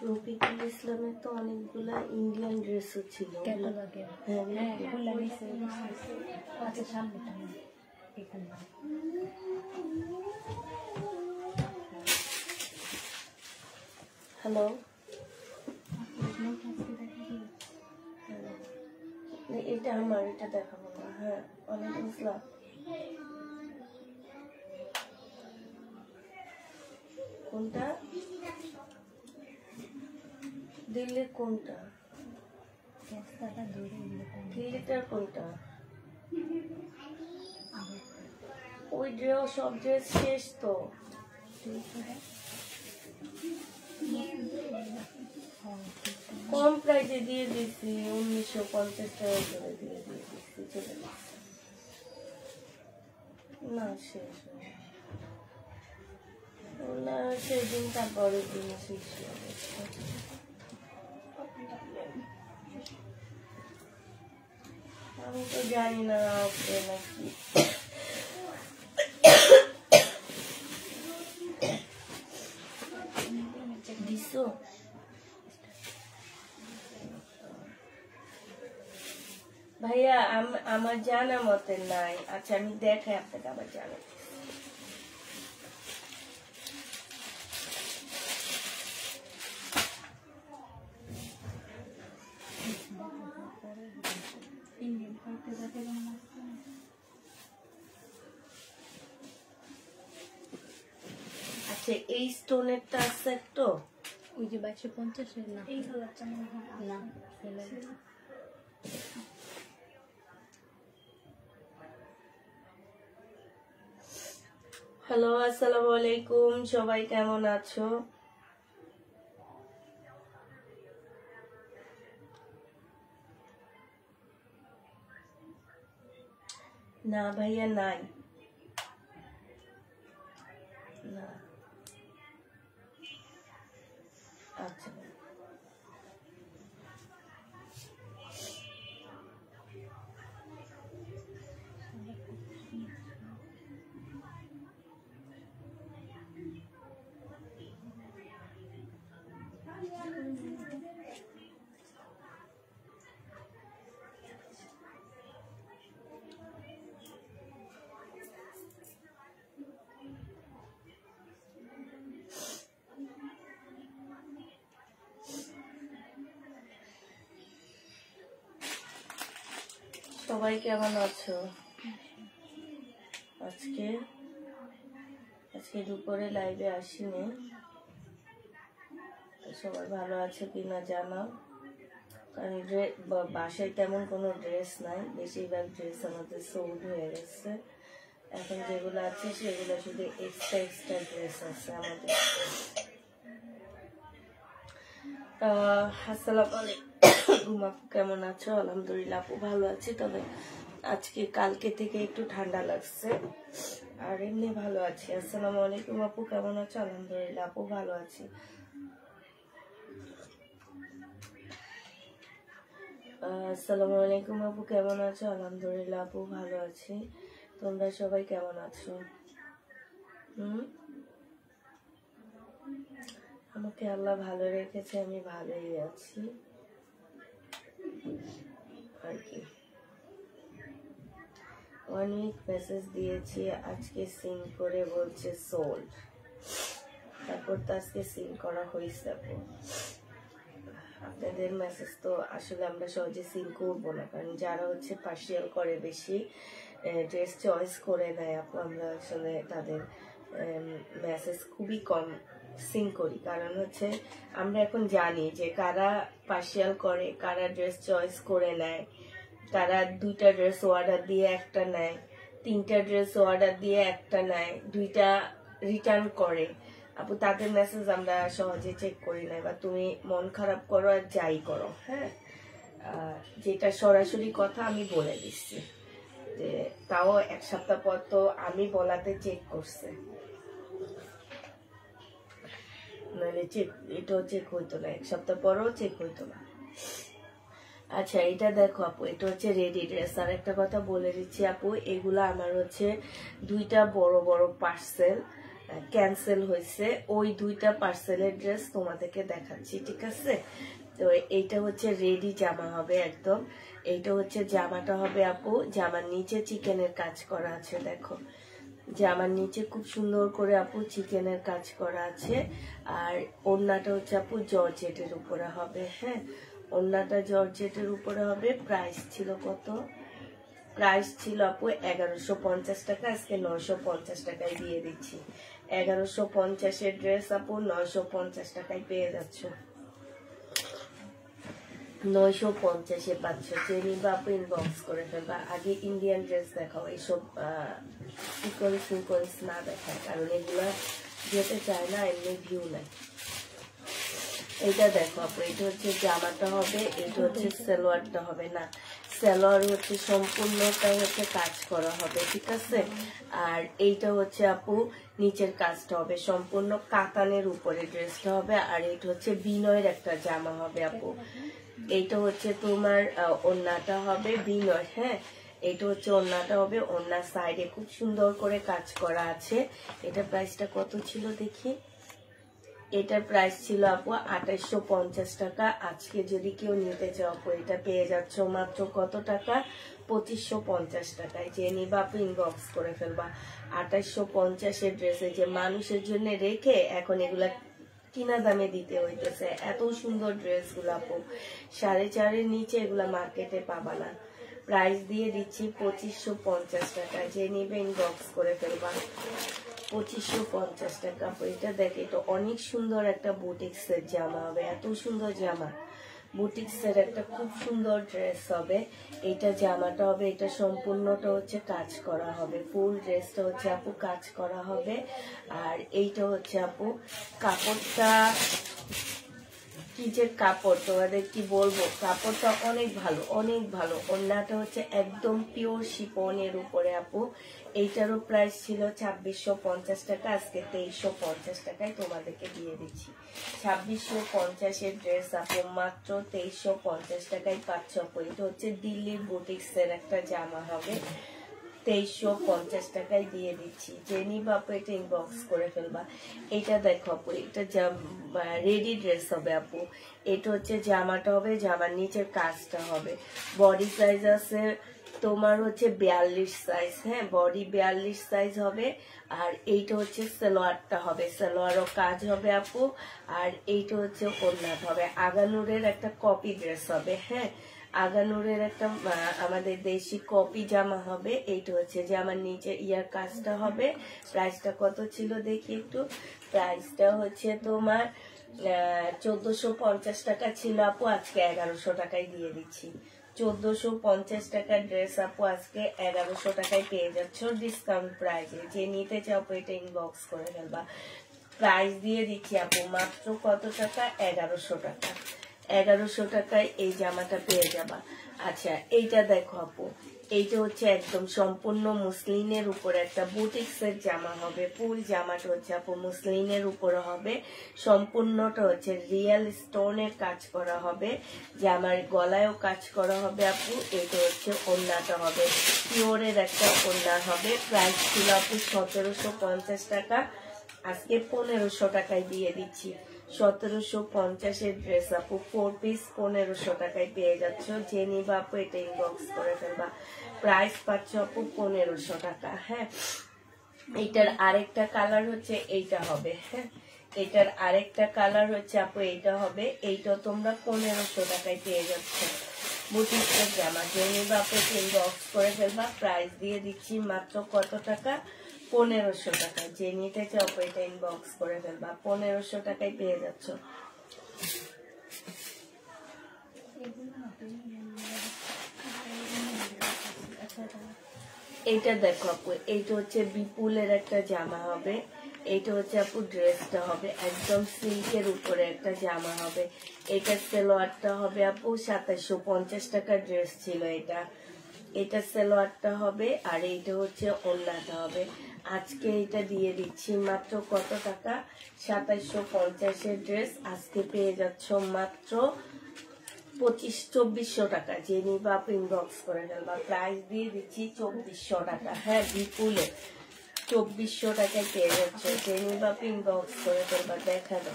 রফিকুল ইসলামের তো অনেকগুলা ইন্ডিয়ান ড্রেসও ছিল। হ্যালো, এটা আমার, এটা দেখাবো না। হ্যাঁ, ওয়ালাইকুম আসসালাম। কোনটা দিল্লির কোনটা? দিল্লিটার কোনটা? ওই ড্রেস, সব ড্রেস শেষ তো। কম প্রাইজে দিয়ে দিচ্ছি, 1950 টাকা করে দিয়ে দিচ্ছি। চলে না, শেষ না, সেদিন তারপরের দিন শেষ হয়ে গেছে। আমি তো জানি না আসবে নাকি। দিছো ভাইয়া? আমার জানা মতে নাই। আচ্ছা, আমি দেখাই আপনাকে আবার জানা। আচ্ছা, এই স্টোনেরটা আছে তো, ওই যে 2250 না, এই কালারটা না। হ্যালো, আসসালামু আলাইকুম, সবাই কেমন আছো? না ভাইয়া, নাই না। আচ্ছা, সবাই কেমন আছো? আজকে দুপুরে লাইভে আসিনি, সবাই ভালো আছে কিনা জানাও। কারণ বাসায় তেমন কোনো ড্রেস নাই, বেশিরভাগ ড্রেস আমাদের সোল্ড হয়ে গেছে। এখন যেগুলো আছে সেগুলো শুধু এক্সট্রা ড্রেস আছে আমাদের। আসসালামু আলাইকুম আপু, কেমন আছো? আলহামদুলিল্লাহ আপু ভালো আছি, তবে আজকে কালকে থেকে একটু ঠান্ডা লাগছে, আর এমনি ভালো আছি। আসসালামু আলাইকুম আপু, কেমন আছো? আলহামদুলিল্লাহ আপু ভালো আছি। আসসালামু আলাইকুম আপু, কেমন আছো? আলহামদুলিল্লাহ আপু ভালো আছি। তোমরা সবাই কেমন আছো? আমাকে আল্লাহ ভালো রেখেছে, আমি ভালোই আছি আর কি। 1 উইক মেসেজ দিয়েছি, আজকে সিন করে বলছে সোল্ড, তারপর তো আজকে সিন করা হয়েছে। আপনাদের মেসেজ তো আসলে আমরা সহজে সিন করবো না, কারণ যারা হচ্ছে পার্সিয়াল করে, বেশি ড্রেস চয়েস করে নেয় আপু, আমরা আসলে তাদের মেসেজ খুবই কম সিন করি। কারণ হচ্ছে আমরা এখন জানি যে কারা পার্সিয়াল করে, কারা ড্রেস চয়েস করে নেয়, কারা 2টা ড্রেস অর্ডার দিয়ে একটা নেয়, 3টা ড্রেস অর্ডার দিয়ে একটা নেয়, 2টা রিটার্ন করে। আপু তাদের মেসেজ আমরা সহজে চেক করি না, বা তুমি মন খারাপ করো আর যাই করো, হ্যাঁ, যেটা সরাসরি কথা আমি বলে দিচ্ছি, যে তাও 1 সপ্তাহ পর তো আমি বলাতে চেক করছে, নাহলে চেক এটাও চেক হইতো না, 1 সপ্তাহ পরও চেক হইতো না। আচ্ছা, এটা দেখো আপু, এটা হচ্ছে রেডি ড্রেস। আর একটা কথা বলে দিচ্ছি আপু, এগুলা আমার হচ্ছে 2টা বড় বড় পার্সেল, ক্যান্সেল হয়েছে, ওই 2টা পার্সেলের ড্রেস তোমাদেরকে দেখাচ্ছি, ঠিক আছে? তো এইটা হচ্ছে রেডি জামা হবে একদম। এইটা হচ্ছে জামাটা হবে আপু, জামার নিচে চিকেনের কাজ করা আছে, দেখো জামার নিচে খুব সুন্দর করে আপু চিকেনের কাজ করা আছে। আর ওড়নাটা হচ্ছে আপু জর্জেটের উপরে হবে। হ্যাঁ, ওড়নাটা জর্জেটের উপরে হবে। প্রাইস ছিল কত? প্রাইস ছিল আপু 1150 টাকা, আজকে 950 টাকায় দিয়ে দিচ্ছি। 1150-এর ড্রেস আপু 950 টাকায় পেয়ে যাচ্ছ। 950-এ পাচ্ছ। যে নিবা আপু ইনবক্স করে ফেলবা। আগে ইন্ডিয়ান ড্রেস দেখাও, এইসব সিকোয়েন্স না দেখায়, কারণ এগুলা যেতে চায় না, এমনি ভিউ নাই। এটা দেখো আপু, এটা হচ্ছে জামাটা হবে, এটা হচ্ছে সালোয়ারটা হবে। না, সালোয়ার হচ্ছে সম্পূর্ণটাই হচ্ছে কাজ করা হবে, ঠিক আছে? আর এইটা হচ্ছে আপু নিচের কাজটা হবে সম্পূর্ণ কাতানের উপরে ড্রেসটা হবে। আর এইটা হচ্ছে বিনয়ের একটা জামা হবে আপু। এইটা হচ্ছে তোমার ওড়নাটা হবে বিনয়। হ্যাঁ, এটা হচ্ছে ওড়নাটা হবে, ওড়নার সাইডে খুব সুন্দর করে কাজ করা আছে। এটা প্রাইসটা কত ছিল দেখি? এটার প্রাইস ছিল আপু 2850 টাকা। আজকে যদি কেউ নিতে চাও আপু, এটা পেয়ে যাচ্ছ মাত্র কত টাকা? 2550 টাকায়। যে নিবা আপু ইনবক্স করে ফেলবা। 2850-এর ড্রেসে যে মানুষের জন্য রেখে এখন এগুলা কিনা দামে দিতে হইতেছে। এত সুন্দর ড্রেস গুলা আপু, 4.5-এর নিচে এগুলা মার্কেটে পাবা না। প্রাইস দিয়ে দিচ্ছি 2550 টাকা। যে নিবে ইনবক্স করে ফেলবা। 2550 টাকা। এটা দেখে, এটা অনেক সুন্দর একটা বুটিক্সের জামা হবে, এত সুন্দর জামা। বুটিক্সের একটা খুব সুন্দর ড্রেস হবে। এটা জামাটা হবে, এটা সম্পূর্ণটা হচ্ছে কাজ করা হবে, ফুল ড্রেসটা হচ্ছে আপু কাজ করা হবে। আর এইটা হচ্ছে আপু কাপড়টা, কি যে কাপড় তোমাদের কি বলবো, কাপড়টা অনেক ভালো, অনেক ভালো। ওড়নাটা হচ্ছে একদম পিওর শিফনের উপরে আপু। এইটারও প্রাইস ছিল 2650 টাকা, আজকে 2350 টাকায় তোমাদেরকে দিয়ে দিচ্ছি। 2650-এর ড্রেস আপু মাত্র 2350 টাকায় পাচ্ছ আপু। এটা হচ্ছে দিল্লির বুটিক্সের একটা জামা হবে, 2350 টাকায় দিয়ে দিচ্ছি। যে নিবা আপু এটা ইনবক্স করে ফেলবা। এটা দেখো আপু, এটা রেডি ড্রেস হবে আপু। এটা হচ্ছে জামাটা হবে, জামার নিচের কাজটা হবে। বডি সাইজ আছে তোমার হচ্ছে 42 সাইজ। হ্যাঁ, বডি 42 সাইজ হবে। আর এইটা হচ্ছে সালোয়ারটা হবে, সালোয়ারও কাজ হবে আপু। আর এইটা হচ্ছে ওড়নাটা হবে। আগানুরের একটা কপি ড্রেস হবে। হ্যাঁ, আগানুরের একটা আমাদের দেশি কপি জামা হবে। এইটা হচ্ছে জামার নিচে ইয়ার কাজটা হবে। প্রাইসটা কত ছিল দেখি একটু? প্রাইসটা হচ্ছে তোমার 1450 টাকা ছিল আপু, আজকে 1100 টাকায় দিয়ে দিচ্ছি। 1450 টাকার ড্রেস আপু আজকে 1100 টাকায় পেয়ে যাচ্ছ ডিসকাউন্ট প্রাইসে। যে নিতে চাও আপু এটা ইনবক্স করে ফেলবা। প্রাইস দিয়ে দিচ্ছি আপু মাত্র কত টাকা? 1100 টাকা। 1100 টাকায় এই জামাটা পেয়ে যাবা। আচ্ছা, এইটা দেখো আপু, এইটা হচ্ছে একদম সম্পূর্ণ মুসলিনের উপরে একটা বুটিক্সের জামা হবে। ফুল জামাটা হচ্ছে আপু মুসলিনের উপরে হবে, সম্পূর্ণটা হচ্ছে রিয়েল স্টোনের কাজ করা হবে। জামার গলায়ও কাজ করা হবে আপু। এটা হচ্ছে ওড়নাটা হবে, পিওরের একটা ওড়না হবে। প্রাইস ছিল আপু 1750 টাকা, আজকে 1500 টাকায় দিয়ে দিচ্ছি। 1750-এর ড্রেস আপু 4 পিস 1500 টাকায় পেয়ে যাচ্ছ। যে নিবা আপু এটা ইনবক্স করে ফেলবা। প্রাইস পাচ্ছ আপু 1500 টাকা। হ্যাঁ, এইটার আরেকটা কালার হচ্ছে এইটা হবে। হ্যাঁ, এটার আরেকটা কালার হচ্ছে আপু এইটা হবে। এইটা তোমরা 1500 টাকায় পেয়ে যাচ্ছ। বুটিক্সের জামা। যে নিবা আপু ইনবক্স করে ফেলবা। প্রাইস দিয়ে দিচ্ছি মাত্র কত টাকা? 1500 টাকা। যে নিতে চাও এটা ইনবক্স করে ফেলবা। 1500 টাকায় পেয়ে যাচ্ছ। এইটা দেখো আপু, এইটা হচ্ছে বিপুলের একটা জামা হবে। এইটা হচ্ছে আপু ড্রেসটা হবে একদম সিল্কের উপরে একটা জামা হবে। এটার সালোয়ারটা হবে আপু 2750 টাকার ড্রেস ছিল এটা। এটা সালোয়ারটা হবে। আর এইটা হচ্ছে ওড়নাটা হবে। আজকে এটা দিয়ে দিচ্ছি মাত্র কত টাকা? 2750-এর ড্রেস আজকে পেয়ে যাচ্ছ মাত্র 2400 টাকা। যে নিবা আপু ইনবক্স করে ফেলবা। প্রাইস দিয়ে দিচ্ছি 2400 টাকা। হ্যাঁ, বিপুলে 2400 টাকায় পেয়ে যাচ্ছ। যে নিবা ইনবক্স করে ফেলবা। দেখানো।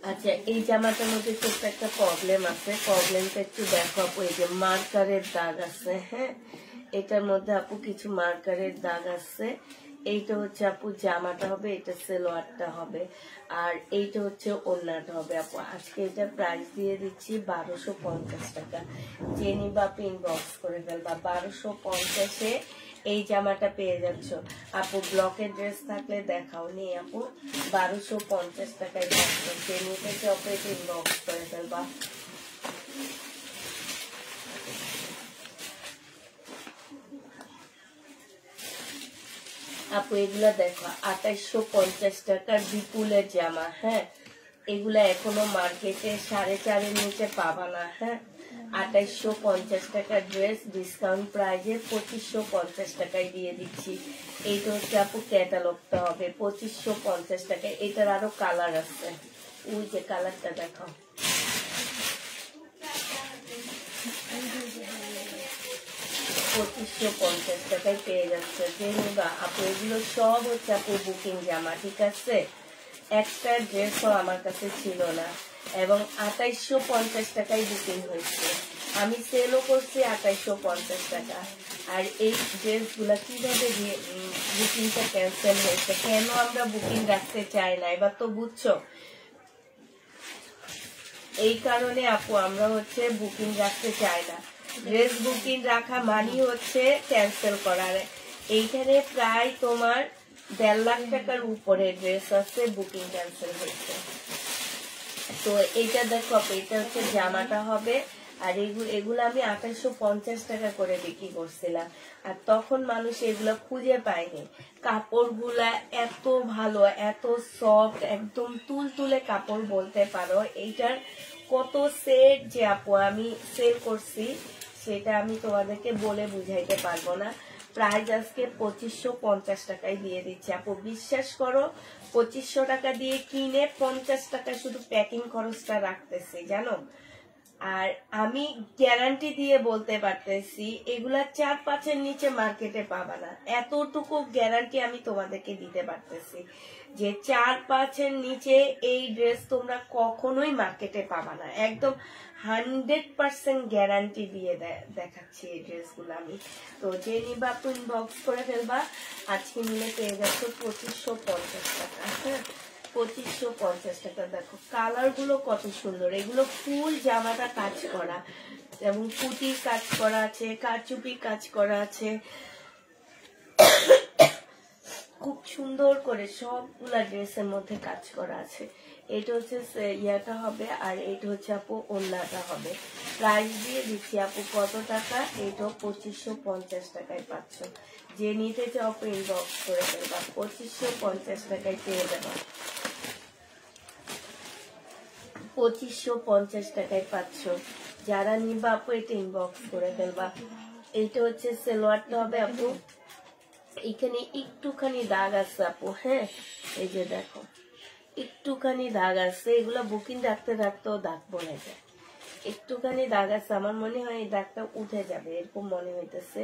আচ্ছা, এই জামাটার মধ্যে ছোট্ট একটা প্রবলেম আছে, প্রবলেমটা একটু দেখো আপু। এই যে মার্কারের দাগ আছে, হ্যাঁ, এটার মধ্যে আপু কিছু মার্কারের দাগ আছে। এইটা হচ্ছে আপু জামাটা হবে, এটা সালোয়ারটা হবে, আর এইটা হচ্ছে ওড়নাটা হবে আপু। আজকে এটা প্রাইস দিয়ে দিচ্ছি 1250 টাকা। যে নিবা আপু ইনবক্স করে ফেলবা। 1250-এ এই জামাটা পেয়ে যাচ্ছ আপু। ব্লকের ড্রেস থাকলে দেখাও। নেই আপু, 1250 টাকায় পাচ্ছ। যে নিতে চপেট ইনবক্স করে ফেলবা। আপু এগুলা দেখো 2850 টাকার বিপুলের জামা, হ্যাঁ, এগুলা এখনো মার্কেটে 4.5-এর নিচে পাবা না, হ্যাঁ। 2850 টাকার ড্রেস ডিসকাউন্ট প্রাইজে 2550 টাকায় দিয়ে দিচ্ছি। এইটা হচ্ছে আপু ক্যাটালগটা হবে 2550 টাকায়। এটার আরো কালার আছে, ওই যে কালারটা দেখো। 2550 টাকায় পেয়ে যাচ্ছে। যে নিবা আপু এগুলো সব হচ্ছে আপু বুকিং জামা, ঠিক আছে। একটা ড্রেসও আমার কাছে ছিল না, এবং 2850 টাকায় বুকিং হয়েছে। আমি সেলও করছি 2850 টাকা। আর এই ড্রেসগুলা কিভাবে বুকিংটা ক্যান্সেল হয়েছে, কেন আমরা বুকিং রাখতে চাই না, এবার তো বুঝছো। এই কারণে আপু আমরা হচ্ছে বুকিং রাখতে চাই না। ড্রেস বুকিং রাখা মানি হচ্ছে ক্যান্সেল করার। এইখানে প্রায় তোমার 1.5 লাখ টাকার উপরে ড্রেস আছে বুকিং ক্যান্সেল হয়েছে। তো এইটা দেখো, এটা হচ্ছে জামাটা হবে, আর এগুলো আমি 2850 টাকা করে বিক্রি করছিলাম, আর তখন মানুষ এগুলো খুঁজে পায়নি। কাপড়গুলা এত ভালো, এত সফট, একদম তুলতুলে কাপড় বলতে পারো। এইটার কত সেট যে আপু আমি সেল করছি সেটা আমি তোমাদেরকে বলে বুঝাইতে পারবো না। প্রাইস আজকে 2550 টাকায় দিয়ে দিচ্ছি আপু। বিশ্বাস করো, 2500 টাকা দিয়ে কিনে 50 টাকা শুধু প্যাকিং খরচটা রাখতেছি, জানো। আর আমি গ্যারান্টি দিয়ে বলতে পারতেছি এগুলা 4-5-এর নিচে মার্কেটে পাবা না। এতটুকু গ্যারান্টি আমি তোমাদেরকে দিতে পারতেছি যে 4-5-এর নিচে এই ড্রেস তোমরা কখনোই মার্কেটে পাবা না। একদম 100% গ্যারান্টি দিয়ে দেখাচ্ছি এই ড্রেসগুলো আমি। তো যে নিবা আপনি ইনবক্স করে ফেলবা। আজকে নিলে পেয়ে যাচ্ছ 2550 টাকা, হ্যাঁ, 2550 টাকা। দেখো কালার গুলো কত সুন্দর। এগুলো ফুল জামাটা কাজ করা, এবং পুঁতির কাজ করা আছে, কারচুপির কাজ করা আছে, খুব সুন্দর করে সবগুলা ড্রেসের মধ্যে কাজ করা আছে। এটা হচ্ছে ইয়াটা হবে, আর এটা হচ্ছে আপু ওড়নাটা হবে। প্রাইস দিয়ে দিচ্ছি আপু কত টাকা, এটা 2550 টাকায় পাচ্ছ। যে নিতে চাও আপু ইনবক্স করে ফেলবা। 2550 টাকায় পেয়ে যাবা। 2550 টাকায় পাচ্ছ। যারা নিবা আপু এটা ইনবক্স করে ফেলবা। এইটা হচ্ছে সালোয়ারটা হবে আপু। এখানে একটুখানি দাগ আছে আপু, হ্যাঁ, এই যে দেখো একটুখানি দাগ আছে। এগুলা বুকিং রাখতে রাখতেও দাগ বনে যায়। একটুখানি দাগ আছে, আমার মনে হয় এই দাগটা উঠে যাবে, এরকম মনে হইতেছে,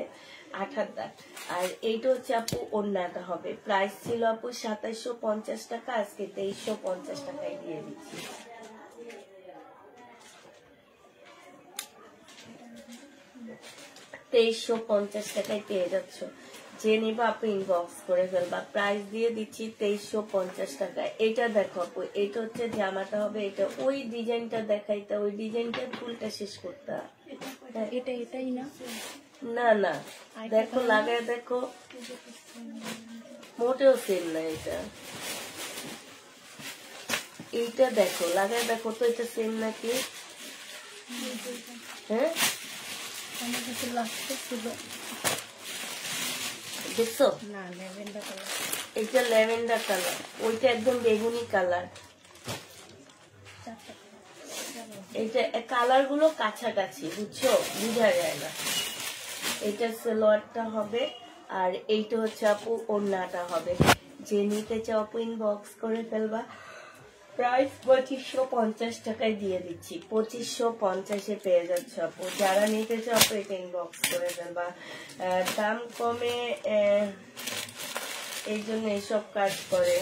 আঠার দাগ। আর এইটা হচ্ছে আপু ওড়নাটা হবে। প্রাইস ছিল আপু 2750 টাকা, আজকে 2350 টাকায় দিয়ে দিচ্ছি। টাকায় পেয়ে যাচ্ছ। যে নিবা আপনি ইনবক্স করে ফেলবা। প্রাইস দিয়ে দিচ্ছি 2350 টাকা। এটা দেখো আপু, এটা হচ্ছে জামাটা হবে। এটা ওই ডিজাইনটা দেখাইতে, ওই ডিজাইনটা ফুলটা শেষ করতে। এটা এটাই না, না না, দেখো লাগায় দেখো, মোটেও সেম না এটা। এইটা দেখো লাগায় দেখো তো, এটা সেম নাকি? হ্যাঁ, দেখছো? না, ল্যাভেন্ডার কালার। এটা ল্যাভেন্ডার কালার, ওইটা একদম বেগুনি কালার। এটা কালার গুলো কাছাকাছি, বুঝছো, বুঝা যায় না। এটা সালোয়ারটা হবে, আর এইটা হচ্ছে আপু ওড়নাটা হবে। যে নিতে চাও আপু ইনবক্স করে ফেলবা। প্রাইস 2550 টাকায় দিয়ে দিচ্ছি। 2550-এ পেয়ে যাচ্ছ আপু। যারা নিতে চাও আপু এটা ইনবক্স করে ফেলবা। দাম কমে এই জন্য এইসব কাজ করে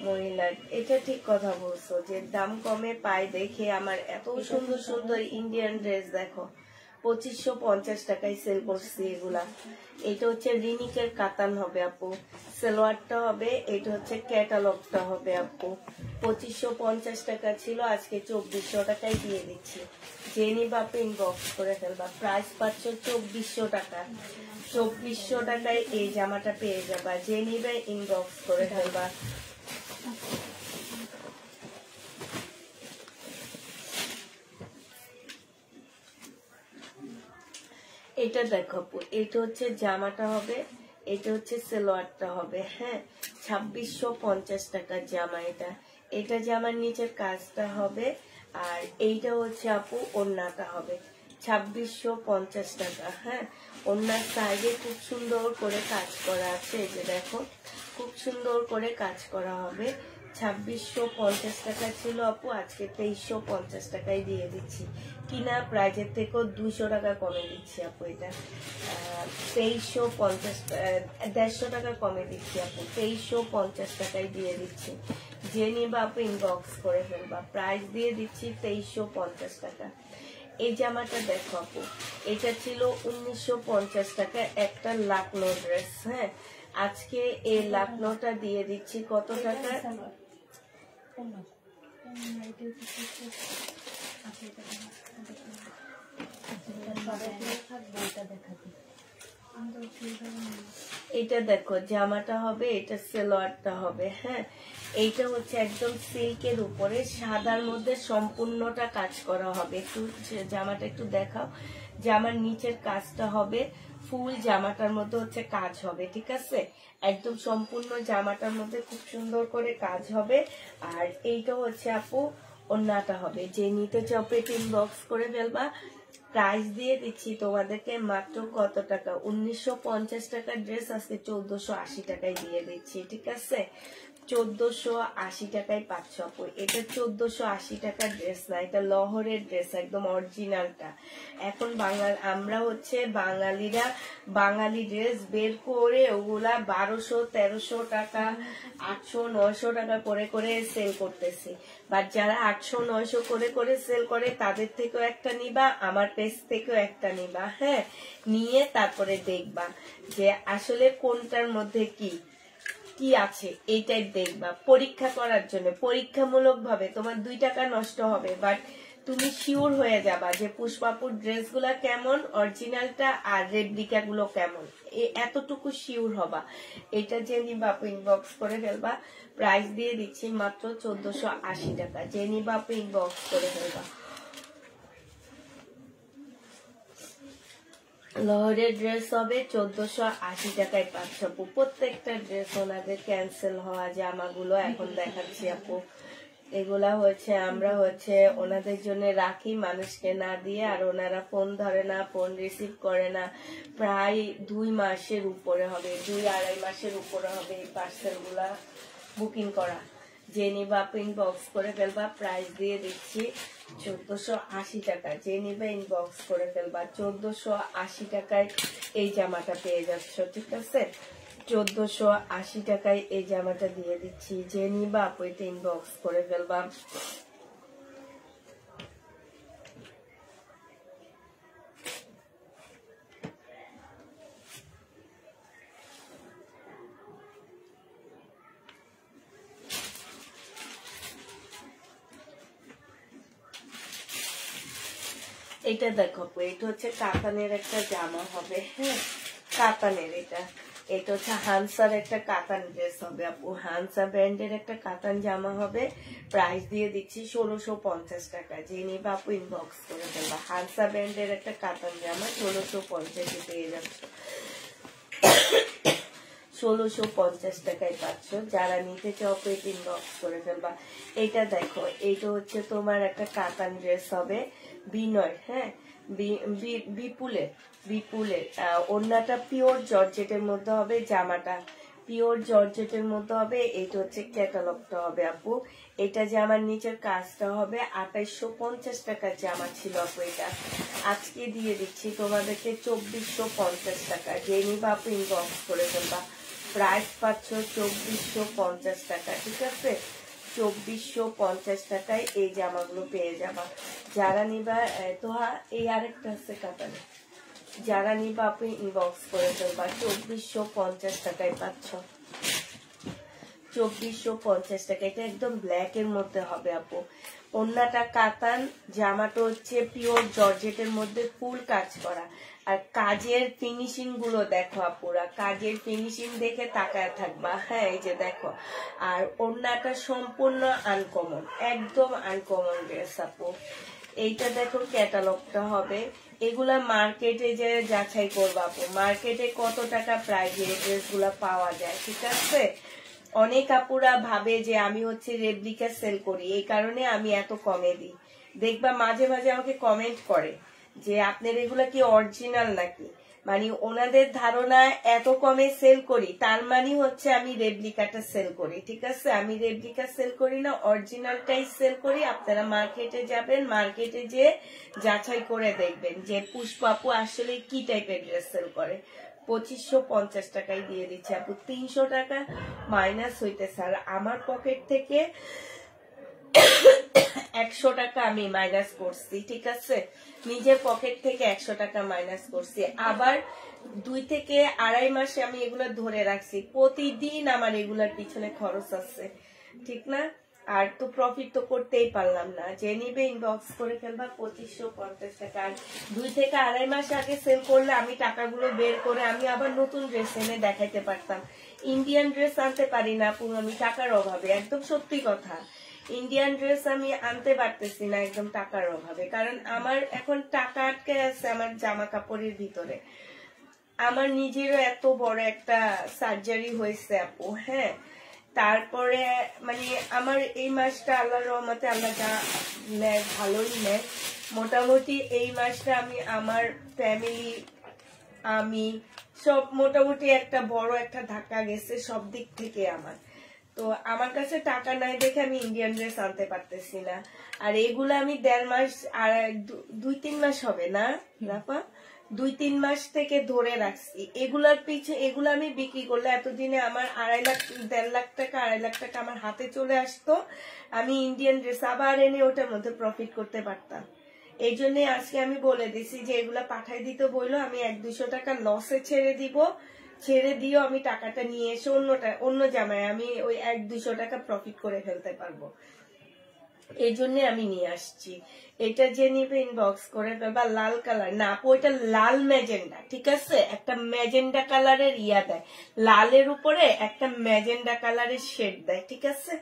মহিলা। এটা ঠিক কথা বলছো যে দাম কমে পাই দেখে আমার এত সুন্দর সুন্দর ইন্ডিয়ান ড্রেস দেখো 2550 টাকায় সেল করছি এগুলা। এটা হচ্ছে রিনিকের কাতান হবে আপু, সালোয়ারটা হবে, এটা হচ্ছে ক্যাটালগটা হবে আপু। 2550 টাকা ছিল, আজকে 2400 টাকায় দিয়ে দিচ্ছি। যে নিবা আপু ইনবক্স করে ফেলবা। প্রাইস পাচ্ছ 2400 টাকা। 2400 টাকায় এই জামাটা পেয়ে যাবা। যে নিবে ইনবক্স করে ফেলবা। এটা দেখো আপু, এটা হচ্ছে জামাটা হবে, এটা হচ্ছে সালোয়ারটা হবে। হ্যাঁ, 2650 টাকার জামা এটা। এটা জামার নিচের কাজটা হবে, আর এইটা হচ্ছে আপু ওড়নাটা হবে 2650 টাকা। হ্যাঁ, ওড়নার সাইডে খুব সুন্দর করে কাজ করা আছে, এই যে দেখো খুব সুন্দর করে কাজ করা হবে। 2650 টাকা ছিল আপু, আজকে 2350 টাকায় দিয়ে দিচ্ছি। কিনা প্রাইজের থেকেও 200 টাকা কমে দিচ্ছি আপু। এটা 2350, 150 টাকা কমে দিচ্ছি আপু। 2350 টাকায় দিয়ে দিচ্ছি। যে নিবা আপু ইনবক্স করে ফেলবা। প্রাইস দিয়ে দিচ্ছি 2350 টাকা। এই জামাটা দেখো আপু, এটা ছিল 1950 টাকা একটা লাকনো ড্রেস। হ্যাঁ, আজকে এই লাকনোটা দিয়ে দিচ্ছি কত টাকা? এটা দেখো জামাটা হবে, এটা সালোয়ারটা হবে। হ্যাঁ, এইটা হচ্ছে একদম সিল্কের উপরে সাদার মধ্যে সম্পূর্ণটা কাজ করা হবে। একটু জামাটা একটু দেখাও। জামার নিচের কাজটা হবে ফুল, জামাটার মধ্যে হচ্ছে কাজ হবে, ঠিক আছে? একদম সম্পূর্ণ জামাটার মধ্যে খুব সুন্দর করে কাজ হবে। আর এইটা হচ্ছে আপু ওড়নাটা হবে। যে নিতে চাও পেটি ইনবক্স করে ফেলবা। প্রাইস দিয়ে দিচ্ছি তোমাদেরকে মাত্র কত টাকা? 1950 টাকার ড্রেস আজকে 1480 টাকায় দিয়ে দিচ্ছি, ঠিক আছে? 1480 টাকায় পাচ্ছ আপু। এটা 1480 টাকার ড্রেস না, এটা লহরের ড্রেস, একদম অরিজিনালটা। এখন আমরা হচ্ছে বাঙালিরা বাঙালি ড্রেস বের করে ওগুলা 1200 1300 টাকা 800 900 টাকা করে করে সেল করতেছি। বাট যারা 800 900 করে করে সেল করে তাদের থেকেও একটা নিবা, আমার পেজ থেকেও একটা নিবা। হ্যাঁ, নিয়ে তারপরে দেখবা যে আসলে কোনটার মধ্যে কি কি আছে, এইটাই দেখবা পরীক্ষা করার জন্য। পরীক্ষামূলক ভাবে তোমার 2 টাকা নষ্ট হবে, বাট তুমি শিওর হয়ে যাবা যে পুষ্পাপুর ড্রেসগুলা কেমন, অরিজিনালটা আর রেপ্লিকা গুলো কেমন, এতটুকু শিওর হবা। এটা যে নিবা আপু ইনবক্স করে ফেলবা। প্রাইস দিয়ে দিচ্ছি মাত্র 1480 টাকা। যে নিবা আপু ইনবক্স করে ফেলবা। লহরের ড্রেস হবে 1480 টাকায় পাচ্ছ আপু। প্রত্যেকটা ড্রেস ওনাদের ক্যান্সেল হওয়া জামাগুলো এখন দেখাচ্ছি আপু। এগুলা হচ্ছে আমরা হচ্ছে ওনাদের জন্য রাখি মানুষকে না দিয়ে, আর ওনারা ফোন ধরে না, ফোন রিসিভ করে না। প্রায় 2 মাসের উপরে হবে, 2-2.5 মাসের উপরে হবে এই পার্সেল গুলা বুকিং করা। যে নিবা আপু ইনবক্স করে ফেলবা। প্রাইস দিয়ে দিচ্ছি 1480 টাকা। যে নিবা ইনবক্স করে ফেলবা। 1480 টাকায় এই জামাটা পেয়ে যাচ্ছ, ঠিক আছে? 1480 টাকায় এই জামাটা দিয়ে দিচ্ছি। যে নিবা আপু এটা ইনবক্স করে ফেলবা। এটা দেখো, এটা হচ্ছে কাতানের একটা জামা হবে। হ্যাঁ, কাতানের এটা হচ্ছে হানসার একটা কাতান ড্রেস হবে আপু। হানসা ব্র্যান্ডের একটা কাতান জামা হবে। প্রাইস দিয়ে দিচ্ছি 1650 টাকা। যে নিবা আপু ইনবক্স করে ফেলবা। হানসা ব্র্যান্ডের একটা কাতান জামা 1650 পেয়ে যাচ্ছ। 1650 টাকায় পাচ্ছ। যারা নিতে চাও পেট ইনবক্স করে ফেলবা। এটা দেখো, এইটা হচ্ছে তোমার একটা কাতান ড্রেস হবে বিনয়। হ্যাঁ, বিপুলের ওড়নাটা পিওর জর্জেটের মধ্যে হবে, জামাটা পিওর জর্জেটের মধ্যে হবে। এটা হচ্ছে ক্যাটালগটা হবে আপু। এটা যে আমার নিচের কাজটা হবে 2850 টাকার জামা ছিল আপু, এটা আজকে দিয়ে দিচ্ছি তোমাদেরকে 2450 টাকা। যে নিবা আপু ইনবক্স করে ফেলবা। প্রাইস পাচ্ছ 2450 টাকা, ঠিক আছে? 2450 টাকায় এই জামাগুলো পেয়ে যাবা। যারা নিবা তোহা এই আরেকটা আছে কাতানে, যারা নিবা আপনি ইনবক্স করে ফেলবা। 2450 টাকায় পাচ্ছ, 2450 টাকা। এটা একদম ব্ল্যাক এর মধ্যে হবে আপু। ওন্নাটা কাতান, জামাটা হচ্ছে পিওর জর্জেটের মধ্যে ফুল কাজ করা। আর কাজের ফিনিশিং গুলো দেখো আপুরা, কাজের ফিনিশিং দেখে তাকায় থাকবা। হ্যাঁ এই যে দেখো। আর ওন্নাটা সম্পূর্ণ আনকমন, একদম আনকমন ড্রেস আপু। এইটা দেখো ক্যাটালগটা হবে। এগুলা মার্কেটে যে যাচাই করবা আপু, মার্কেটে কত টাকা প্রাইজে ড্রেস গুলা পাওয়া যায়, ঠিক আছে? অনেক আপুরা ভাবে যে আমি হচ্ছে রেপ্লিকা সেল করি, এই কারণে আমি এত কমে দিই। দেখবা মাঝে মাঝে আমাকে কমেন্ট করে যে আপনার এগুলা কি অরিজিনাল নাকি, মানে ওনাদের ধারণা এত কমে সেল করি তার মানে হচ্ছে আমি রেপ্লিকাটা সেল করি, ঠিক আছে? আমি রেপ্লিকা সেল করি না, অরিজিনালটাই সেল করি। আপনারা মার্কেটে যাবেন, মার্কেটে যে যাচাই করে দেখবেন যে পুষ্পা আপু আসলে কি টাইপের ড্রেস সেল করে। 2550 টাকায় দিয়ে দিচ্ছে আপু। 300 টাকা মাইনাস হইতেছে, আর আমার পকেট থেকে 100 টাকা আমি মাইনাস করছি, ঠিক আছে? নিজের পকেট থেকে 100 টাকা মাইনাস করছি। আবার 2 থেকে 2.5 মাসে আমি এগুলো ধরে রাখছি, প্রতিদিন আমার এগুলার পিছনে খরচ আছে, ঠিক না? আর তো প্রফিট তো করতেই পারলাম না। যে নিবে ইনবক্স করে ফেলবা 2550 টাকা। আর 2 থেকে 2.5 মাস আগে সেল করলে আমি টাকাগুলো বের করে আমি আবার নতুন ড্রেস এনে দেখাইতে পারতাম। ইন্ডিয়ান ড্রেস আনতে পারি না পুরো আমি টাকার অভাবে, একদম সত্যি কথা। ইন্ডিয়ান ড্রেস আমি আনতে পারতেছি না একদম টাকার অভাবে, কারণ আমার এখন টাকা আটকে আছে আমার জামা কাপড়ের ভিতরে। আমার নিজেরও এত বড় একটা সার্জারি হয়েছে আপু, হ্যাঁ। তারপরে মানে আমার এই মাসটা আল্লাহর রহমতে আল্লাহ যা নেয় ভালোই নেয়। মোটামুটি এই মাসটা আমি আমার ফ্যামিলি, আমি সব মোটামুটি একটা বড় একটা ধাক্কা গেছে সব দিক থেকে আমার। তো আমার কাছে টাকা নাই দেখে আমি ইন্ডিয়ান ড্রেস আনতে পারতেছি না। আর এগুলো আমি 1.5 মাস আর 2-3 মাস হবে না রাফা, 2-3 মাস থেকে ধরে রাখছি এগুলার পিছে। এগুলো আমি বিক্রি করলে এতদিনে আমার 1.5 লাখ টাকা 1.5 লাখ টাকা আমার হাতে চলে আসতো। আমি ইন্ডিয়ান ড্রেস আবার এনে ওটার মধ্যে প্রফিট করতে পারতাম। এই জন্য আজকে আমি বলে দিছি যে এগুলা পাঠাই দিতে বললো, আমি 100-200 টাকা লসে ছেড়ে দিব, ছেড়ে দিও আমি টাকাটা নিয়ে এসে অন্য জামায় আমি ওই 100-200 টাকা প্রফিট করে ফেলতে পারবো। এই জন্য আমি নিয়ে আসছি। এটা যে নিবে ইনবক্স করে ফেলবা। লাল কালার না আপু, এটা লাল ম্যাজেন্ডা, ঠিক আছে? একটা ম্যাজেন্ডা কালারের ইয়া দেয়, লালের উপরে একটা ম্যাজেন্ডা কালারের শেড দেয়, ঠিক আছে?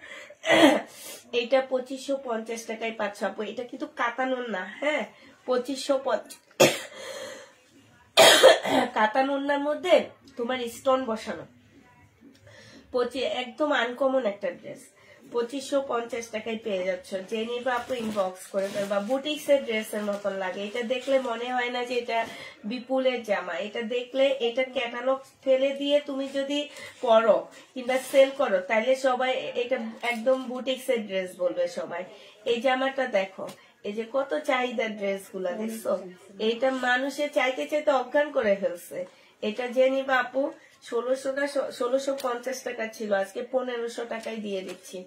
এইটা 2550 টাকায় পাচ্ছ আপু। এটা কিন্তু কাতানোর না, হ্যাঁ 2550 কাতানোর মধ্যে তোমার স্টোন বসানো, একদম আনকমন একটা ড্রেস। 2550 টাকায় পেয়ে যাচ্ছ। যে নিবা আপু ইনবক্স করে ফেলবা। বুটিক্স এর ড্রেসের মতন লাগে, এটা দেখলে মনে হয় না যে এটা বিপুলের জামা। এটা দেখলে এটা ক্যাটালগ ফেলে দিয়ে তুমি যদি পরো কিংবা সেল করো তাহলে সবাই এটা একদম বুটিক্স এর ড্রেস বলবে সবাই। এই জামাটা দেখো, এই যে কত চাহিদার ড্রেস গুলা দেখছো, এইটা মানুষের চাইতে চাইতে অজ্ঞান করে ফেলছে। এটা যে নিবা আপু 1650 টাকা ছিল, আজকে 1500 টাকায় দিয়ে দিচ্ছি।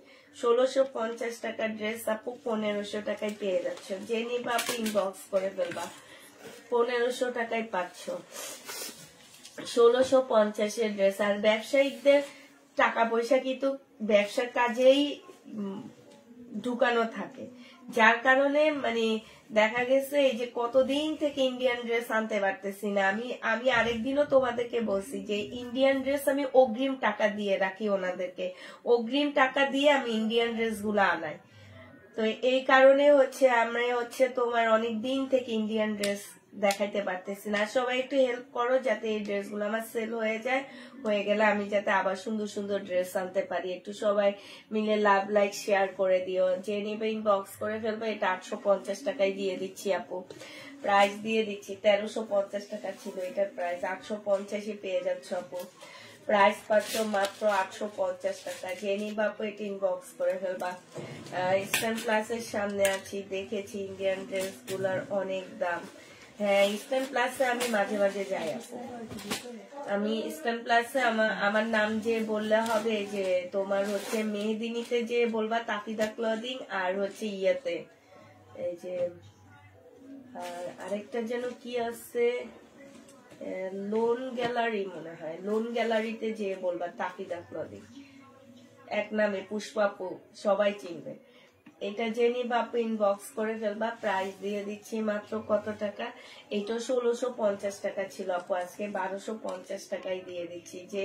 1650 টাকার ড্রেস আপু 1500 টাকায় পেয়ে যাচ্ছ। যে নিবা আপু ইনবক্স করে ফেলবা। 1500 টাকায় পাচ্ছ 1650 এর ড্রেস। আর ব্যবসায়িকদের টাকা পয়সা কিন্তু ব্যবসার কাজেই ঢুকানো থাকে, যার কারণে মানে দেখা গেছে এই যে কতদিন থেকে ইন্ডিয়ান ড্রেস আনতে পারতেছি না। আমি আরেকদিনও তোমাদেরকে বলছি যে ইন্ডিয়ান ড্রেস আমি অগ্রিম টাকা দিয়ে রাখি ওনাদেরকে, অগ্রিম টাকা দিয়ে আমি ইন্ডিয়ান ড্রেস গুলো আনাই। তো এই কারণে হচ্ছে আমরা হচ্ছে তোমার অনেক দিন থেকে ইন্ডিয়ান ড্রেস দেখাইতে পারতেছি না। সবাই একটু হেল্প করো যাতে এই ড্রেস গুলো আমার সেল হয়ে যায়, হয়ে গেলে আমি যাতে আবার সুন্দর সুন্দর ড্রেস আনতে পারি। একটু সবাই মিলে লাভ লাইক শেয়ার করে দিও। যে নিবে ইনবক্স করে ফেলবো। এটা 850 টাকায় দিয়ে দিচ্ছি আপু, প্রাইস দিয়ে দিচ্ছি। 1350 টাকা ছিল এটার প্রাইস, 850 পেয়ে যাচ্ছ আপু। প্রাইস পাচ্ছ মাত্র 850 টাকা। যে নিবা আপু এটা ইনবক্স করে ফেলবা। ইস্টার্ন প্লাসের সামনে আছি, দেখেছি ইন্ডিয়ান ড্রেস গুলার অনেক দাম। হ্যাঁ, ইস্টার্ন প্লাসে আমি মাঝে মাঝে যাই আপু। আমি ইস্টার্ন প্লাসে আমার নাম যে বললে হবে যে তোমার হচ্ছে মেহেদিনীতে যে বলবা তাফিদা ক্লদিং, আর হচ্ছে ইয়েতে এই যে আরেকটা যেন কি আছে লোন গ্যালারি মনে হয়, লোন গ্যালারিতে যে বলবা তাফিদা ক্লদিং, এক নামে পুষ্পাপু, সবাই চিনবে। এটা জেনে বাপু ইনবক্স করে ফেলবা। প্রাইস দিয়ে দিচ্ছি মাত্র কত টাকা, এটা 1650 টাকা ছিল আপু, আজকে 1250 টাকায় দিয়ে দিচ্ছি। যে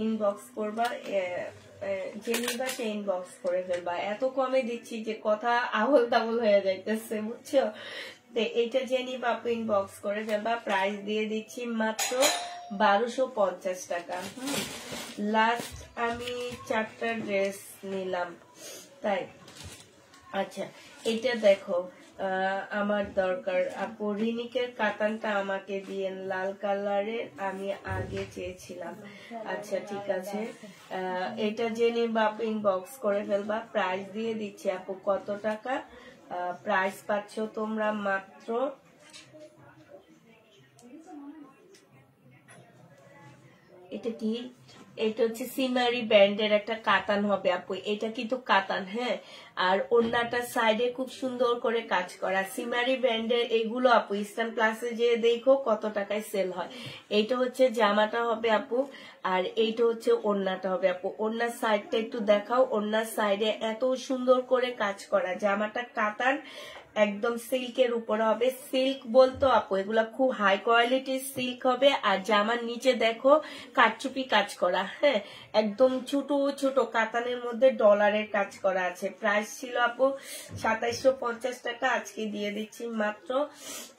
ইনবক্স করবা জেনিবা সে ইনবক্স করে ফেলবা। এত কমে দিচ্ছি যে কথা আহল তাবল হয়ে যাইতেছে, বুঝছো? এইটা জেনি বাপু ইনবক্স করে ফেলবা। প্রাইস দিয়ে দিচ্ছি মাত্র 1250 টাকা। লাস্ট আমি 4টা ড্রেস নিলাম, তাই। আচ্ছা, এটা দেখো আমার দরকার আপু, রিনিকের কাতানটা আমাকে দিয়ে, লাল কালারের আমি আগে চেয়েছিলাম। আচ্ছা ঠিক আছে, এটা জেনে বাপু ইনবক্স করে ফেলবা। প্রাইস দিয়ে দিচ্ছি আপু কত টাকা, প্রাইস পাচ্ছ তোমরা মাত্র এটা কি, এটা হচ্ছে সিমারি ব্যান্ডের একটা কাতান হবে আপু, এটা কিন্তু কাতান, হ্যাঁ। আর ওন্নাটা সাইডে খুব সুন্দর করে কাজ করা সিমারি ব্যান্ডের এগুলো আপু ইস্টার্ন প্লাসে যে দেখো কত টাকায় সেল হয়। এইটা হচ্ছে জামাটা হবে আপু, আর এইটা হচ্ছে ওন্নাটা হবে আপু। ওন্নার সাইডটা একটু দেখাও, ওন্নার সাইডে এত সুন্দর করে কাজ করা, জামাটা কাতান একদম সিল্কের উপরে হবে। সিল্ক বলতো আপু এগুলা খুব হাই কোয়ালিটির সিল্ক হবে। আর জামার নিচে দেখো কাটচুপি কাজ করা, হ্যাঁ, একদম ছোট ছোট কাতানের মধ্যে ডলারের কাজ করা আছে। প্রাইস ছিল আপু 2750 টাকা, আজকে দিয়ে দিচ্ছি মাত্র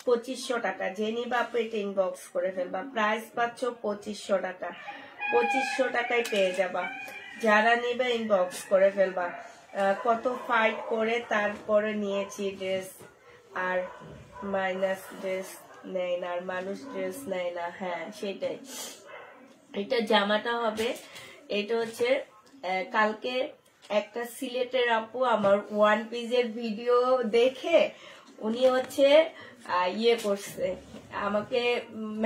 2500 টাকা। যে নিবা আপু এটা ইনবক্স করে ফেলবা। প্রাইস পাচ্ছ 2500 টাকা, 2500 টাকায় পেয়ে যাবা। যারা নিবে ইনবক্স করে ফেলবা। কত ফাইট করে তারপরে নিয়েছি ড্রেস, আর মাইনাস ড্রেস নেয় না, আর মানুষ ড্রেস নেয় না, হ্যাঁ সেটাই। এটা জামাটা হবে, এটা হচ্ছে কালকে একটা সিলেটের আপু আমার ওয়ান পিসের ভিডিও দেখে উনি হচ্ছে ইয়ে করছে, আমাকে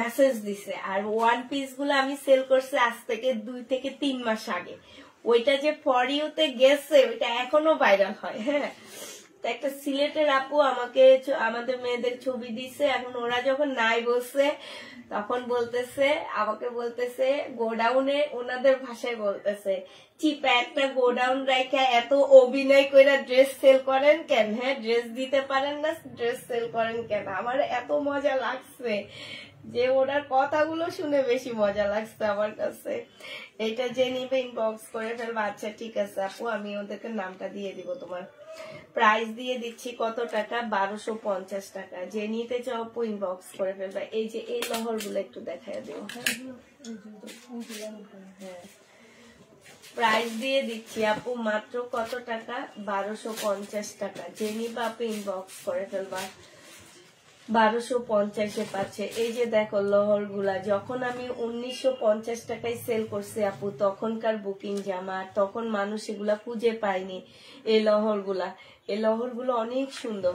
মেসেজ দিছে। আর ওয়ান পিস গুলো আমি সেল করছি আজ থেকে 2 থেকে 3 মাস আগে। ওইটা যে ফর ইউতে গেছে ওইটা এখনো ভাইরাল হয়, হ্যাঁ। একটা সিলেটের আপু আমাকে আমাদের মেয়েদের ছবি দিছে, এখন ওরা যখন নাই বলছে তখন বলতেছে আমাকে বলতেছে গোডাউনে, ওনাদের ভাষায় বলতেছে চিপা একটা গোডাউন রাখা এত অভিনয় করে ড্রেস সেল করেন কেন, হ্যাঁ ড্রেস দিতে পারেন না, ড্রেস সেল করেন কেন। আমার এত মজা লাগছে যে ওনার কথাগুলো শুনে বেশি মজা লাগছে আমার কাছে। এটা যে নিবে ইনবক্স করে ফেলবা। আচ্ছা ঠিক আছে আপু, আমি ওদেরকে নামটা দিয়ে দিব তোমার। প্রাইস দিয়ে দিচ্ছি কত টাকা, 1250 টাকা। যে নিতে চাও আপু ইনবক্স করে ফেলবা। এই যে এই লহর গুলো একটু দেখায় দিও, হ্যাঁ। প্রাইস দিয়ে দিচ্ছি আপু মাত্র কত টাকা, 1250 টাকা। যে নিবা আপু ইনবক্স করে ফেলবা। 1250-এ পাচ্ছে। এই যে দেখো লহর গুলা, যখন আমি 1950 টাকায় সেল করছি আপু তখনকার বুকিং জামা, তখন মানুষ এগুলা খুঁজে পায়নি। এই লহর গুলো অনেক সুন্দর।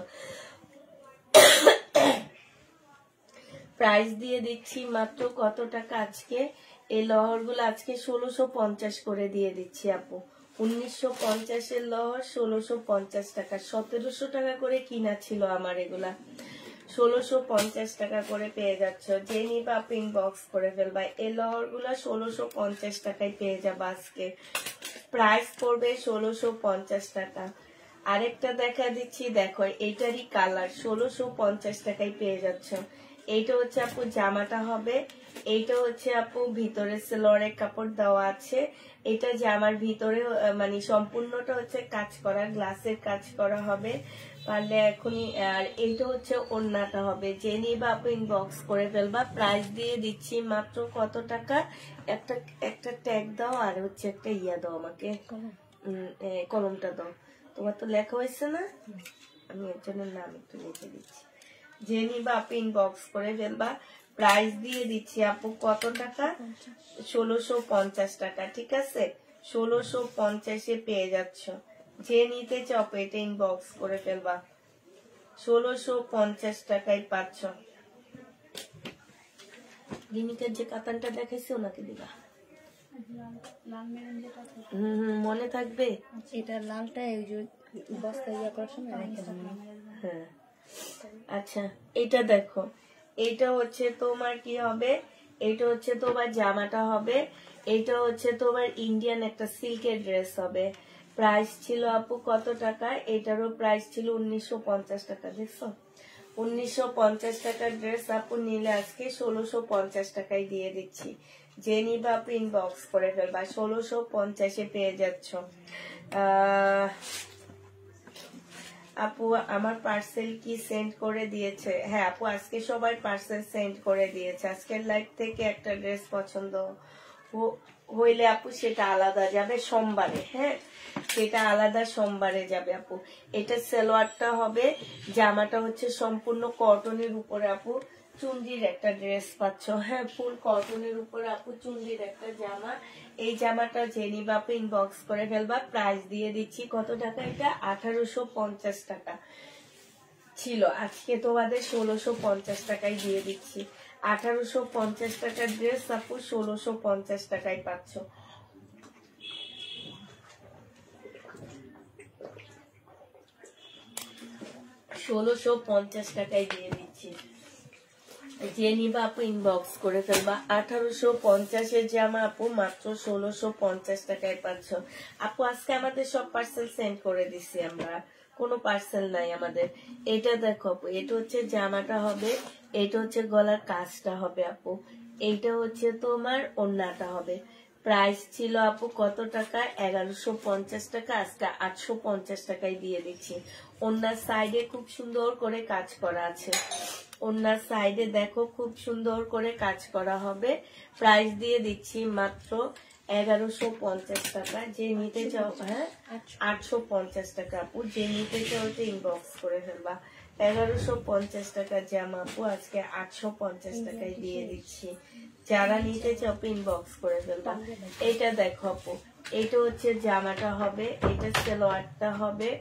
প্রাইস দিয়ে দিচ্ছি মাত্র কত টাকা আজকে, এই লহর গুলো আজকে 1650 করে দিয়ে দিচ্ছি আপু। 1950-এর লহর 1650 টাকা, 1700 টাকা করে কিনা ছিল আমার এগুলা, 1650 টাকা করে পেয়ে যাচ্ছ। যে নিবা আপু ইনবক্স করে ফেলবা। এই লহর গুলা 1650 টাকায় পেয়ে যাবা আজকে। প্রাইস পড়বে 1650 টাকা। আরেকটা দেখা দিচ্ছি, দেখো এইটারই কালার, 1650 টাকায় পেয়ে যাচ্ছ। এইটা হচ্ছে আপু জামাটা হবে, এইটা হচ্ছে আপু ভিতরে সেলোয়ারের কাপড় দেওয়া আছে। এটা জামার ভিতরে মানে সম্পূর্ণটা হচ্ছে কাজ করা, গ্লাসের কাজ করা হবে পারলে এখনই। আর এইটা হচ্ছে ওড়নাটা হবে। যে নিবা আপু ইনবক্স করে ফেলবা। প্রাইস দিয়ে দিচ্ছি মাত্র কত টাকা, একটা ট্যাগ দাও, আর হচ্ছে একটা ইয়া দাও আমাকে, কলমটা দাও। তোমার তো লেখা হয়েছে না, আমি একজনের নাম একটু লিখে দিচ্ছি। যে নিবা আপু ইনবক্স করে ফেলবা। প্রাইস দিয়ে দিচ্ছি আপু কত টাকা, 1650 টাকা। ঠিক আছে, 1650 পেয়ে যাচ্ছ। যে নিতে চাও এটা ইনবক্স করে ফেলবা, 1650 টাকায় পাচ্ছ। লিমিটের যে কাতানটা দেখাইছি ওনাকে দিবা। মনে থাকবে এটা লালটা এই যে বস্তা ইয়া করার সময় রেখে দেবো। হ্যাঁ আচ্ছা, এটা দেখো, এটা হচ্ছে তোমার কি হবে, এটা হচ্ছে তোমার জামাটা হবে, এটা হচ্ছে তোমার ইন্ডিয়ান একটা সিল্কের ড্রেস হবে। প্রাইস ছিল আপু কত টাকা, এটারও প্রাইস ছিল 1950 টাকা। দেখছো, 1950 টাকার ড্রেস আপু নিলে আজকে 1650 টাকায় দিয়ে দিচ্ছি। যে নিবা আপু ইনবক্স করে ফেলবা, 1650 পেয়ে যাচ্ছ। আপু আমার পার্সেল কি সেন্ড করে দিয়েছে? হ্যাঁ আপু, আজকে সবাই পার্সেল সেন্ড করে দিয়েছে। আজকের লাইভ থেকে একটা ড্রেস পছন্দ হইলে আপু সেটা আলাদা যাবে সোমবারে। হ্যাঁ, সেটা আলাদা সোমবারে যাবে আপু। এটা সালোয়ারটা হবে, জামাটা হচ্ছে সম্পূর্ণ কটনের উপরে আপু চুন্ডির একটা ড্রেস পাচ্ছ। হ্যাঁ, ফুল কটনের উপরে আপু চুন্ডির একটা জামা। এই জামাটা যে নিবা আপু ইনবক্স করে ফেলবা। প্রাইস দিয়ে দিচ্ছি কত টাকা, এটা 1850 টাকা ছিল, আজকে তোমাদের 1650 টাকায় দিয়ে দিচ্ছি। 1850 টাকার ড্রেস আপু 1650 টাকায় পাচ্ছ। টাকায় দিয়ে দিচ্ছি। যে নিবা আপু ইনবক্স করে ফেলবা। 1850 জামা আপু মাত্র 1650 টাকায় পাচ্ছ। আপু আজকে আমাদের সব পার্সেল সেন্ড করে দিছি আমরা, কোনো পার্সেল নাই আমাদের। এটা দেখো আপু, এটা হচ্ছে জামাটা হবে, এটা হচ্ছে গলার কাজটা হবে আপু, এইটা হচ্ছে তোমার ওড়নাটা হবে। প্রাইস ছিল আপু কত টাকা, 1150 টাকা, আজকে 850 টাকায় দিয়ে দিচ্ছি। ওড়নার সাইডে খুব সুন্দর করে কাজ করা আছে, ওড়নার সাইডে দেখো খুব সুন্দর করে কাজ করা হবে। প্রাইস দিয়ে দিচ্ছি মাত্র 1150 টাকা। যে নিতে চাও, হ্যাঁ 850 টাকা আপু, যে নিতে চাও ওটা ইনবক্স করে ফেলবা। 1150 টাকা জামা আপু আজকে 850 টাকায় দিয়ে দিচ্ছি। যারা নিতে চাও ইনবক্স করে ফেলবা। এটা দেখো আপু, এটা হচ্ছে জামাটা হবে, এটা সালোয়ারটা হবে,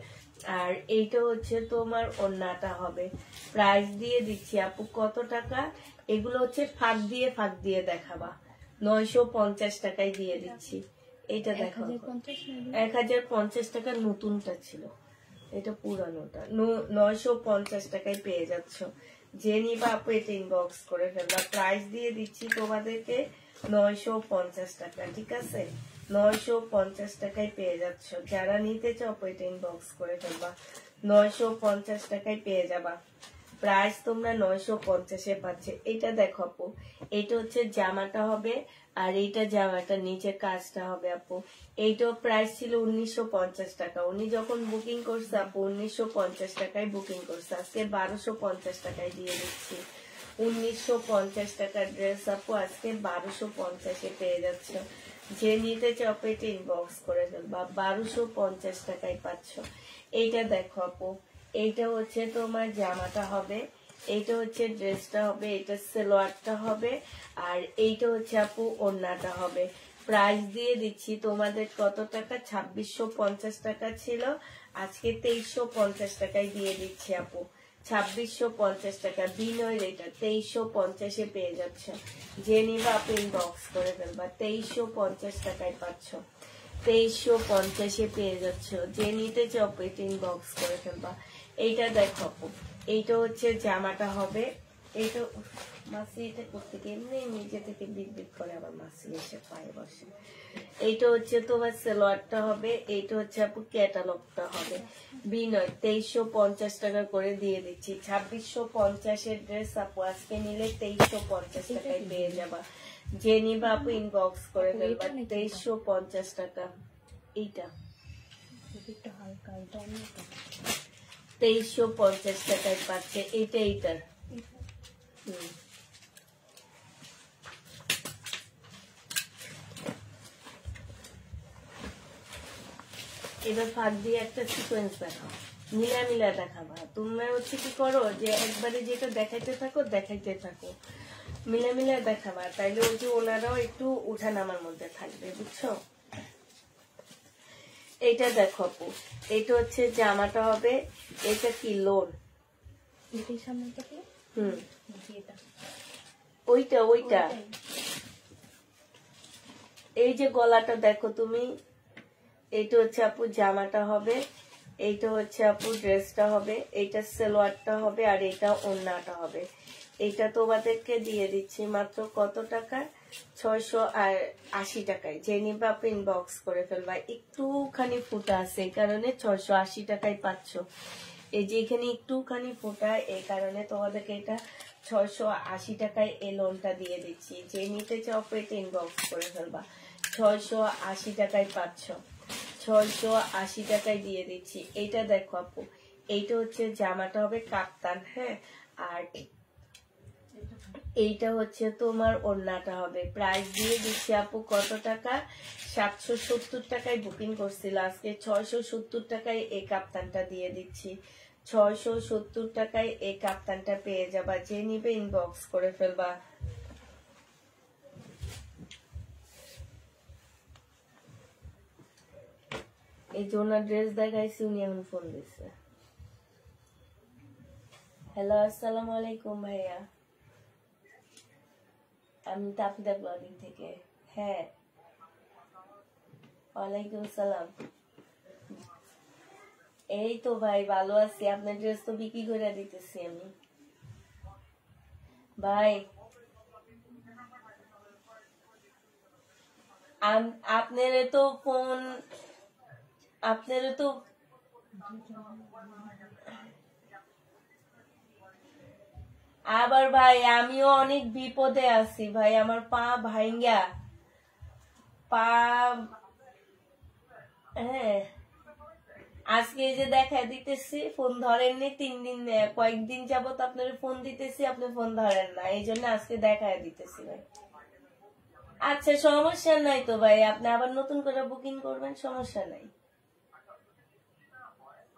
আর এইটা হচ্ছে তোমার ওড়নাটা হবে। প্রাইস দিয়ে দিচ্ছি আপু কত টাকা, এগুলো হচ্ছে ফাঁক দিয়ে দেখাবা, 950 টাকায় দিয়ে দিচ্ছি। এটা দেখো 1050 টাকা নতুনটা ছিল, এটা পুরানোটা 950 টাকায় পেয়ে যাচ্ছ। যে নিবা আপু এটা ইনবক্স করে ফেলবা। প্রাইস দিয়ে দিচ্ছি তোমাদেরকে 950 টাকা। ঠিক আছে, 950 টাকায় পেয়ে যাচ্ছ। যারা নিতে চাও এটা ইনবক্স করে ফেলবা, 950 টাকায় পেয়ে যাবা। প্রাইস তোমরা 950 পাচ্ছে। এটা দেখো আপু, এটা হচ্ছে জামাটা হবে, আর এইটা জামাটা নিচে কাজটা হবে আপু। এইটাও প্রাইস ছিল 1950 টাকা। উনি যখন বুকিং করছে আপু 1950 টাকায় বুকিং করছে, আজকে 1250 টাকায় দিয়ে দিচ্ছি। 1950 টাকার ড্রেস আপু আজকে 1250 পেয়ে যাচ্ছে। যে নিতে চাও এটা ইনবক্স করে ফেলবা, 1250 টাকায় পাচ্ছ। এইটা দেখো আপু, এইটা হচ্ছে তোমার জামাটা হবে, এইটা হচ্ছে ড্রেসটা হবে, এটা সালোয়ারটা হবে, আর এইটা হচ্ছে আপু ওড়নাটা হবে। প্রাইস দিয়ে দিচ্ছি তোমাদের কত টাকা, 2650 টাকা ছিল, আজকে 2350 টাকায় দিয়ে দিচ্ছি আপু। 2650 টাকা বিনয়, এটা 2350 পেয়ে যাচ্ছে। যে নিবা আপু ইনবক্স করে ফেলবা, 2350 টাকায় পাচ্ছ। 2350 পেয়ে যাচ্ছ। যে নিতে চাও এটা ইনবক্স করে ফেলবা। এইটা দেখো আপু, এইটা হচ্ছে জামাটা হবে, এইটা মাসি এটা করতে গিয়ে এমনি নিজে থেকে বিট করে, আবার মাসি এসে পায়ে বসে। এইটা হচ্ছে তোমার সালোয়ারটা হবে, এইটা হচ্ছে আপু ক্যাটালগটা হবে। বিনয় 2350 টাকা করে দিয়ে দিচ্ছি। 2650 ড্রেস আপু আজকে নিলে 2350 টাকায় পেয়ে যাবা। যে নিবা আপু ইনবক্স করে ফেলবা, 2350 টাকা। এইটা 2350 টাকায় পাচ্ছে। এইটার এবার ফাঁক দিয়ে একটা সিকোয়েন্স দেখাও, মিলা দেখাবা। তোমরা হচ্ছে কি করো যে একবারে যেটা দেখাইতে থাকো মিলে মিলে দেখাবা, তাইলে ওই যে ওনারাও একটু উঠানামার মধ্যে থাকবে, বুঝছো? এইটা দেখো আপু, এইটা হচ্ছে জামাটা হবে, এটা কি লোন, ওইটা ওইটা এই যে গলাটা দেখো তুমি, এইটা হচ্ছে আপু জামাটা হবে, এইটা হচ্ছে আপু ড্রেসটা হবে, এইটা সালোয়ারটা হবে, আর এটা ওড়নাটা হবে। এইটা তোমাদেরকে দিয়ে দিচ্ছি মাত্র কত টাকা? 680 টাকায়। যে নিবে আপনি ইনবক্স করে ফেলবা। একটুখানি ফুটা আছে, এই কারণে 680 টাকায় পাচ্ছ। এই যে এখানে একটুখানি ফুটা, এই কারণে তোমাদেরকে এটা 680 টাকায় এই লোনটা দিয়ে দিচ্ছি। যে নিতে চাও পেটে ইনবক্স করে ফেলবা। 680 টাকায় পাচ্ছ, 680 টাকায় দিয়ে দিচ্ছি। এইটা দেখো আপু, এইটা হচ্ছে জামাটা হবে কাপ্তান, হ্যাঁ, আর এইটা হচ্ছে তোমার ওড়নাটা হবে। প্রাইস দিয়ে দিচ্ছি আপু কত টাকা? 770 টাকায় বুকিং করছিল, আজকে 670 টাকায় এই কাপ্তানটা দিয়ে দিচ্ছি। 670 টাকায় এই কাপ্তানটা পেয়ে যাবা। যে নিবে ইনবক্স করে ফেলবা। এই যে ওনার ড্রেস দেখাইছি, উনি এখন ফোন দিচ্ছে। হ্যালো, আসসালামু আলাইকুম ভাইয়া, আমি তাফিদা ব্লগিং থেকে। হ্যাঁ, ওয়ালাইকুম সালাম। এই তো ভাই ভালো আছি, আপনার ড্রেস তো বিক্রি করে দিতেছি আমি ভাই। আপনার তো ফোন, আপনার তো আবার ভাই আমিও অনেক বিপদে আছি ভাই, আমার পা ভাইঙ্গা, পা, হ্যাঁ আজকে এই যে দেখা দিতেছি, ফোন ধরেননি 3 দিন, কয়েকদিন যাবত আপনার ফোন দিতেছি, আপনি ফোন ধরেন না, এই জন্য আজকে দেখা দিতেছি ভাই। আচ্ছা সমস্যা নাই তো ভাই, আপনি আবার নতুন করে বুকিং করবেন, সমস্যা নাই।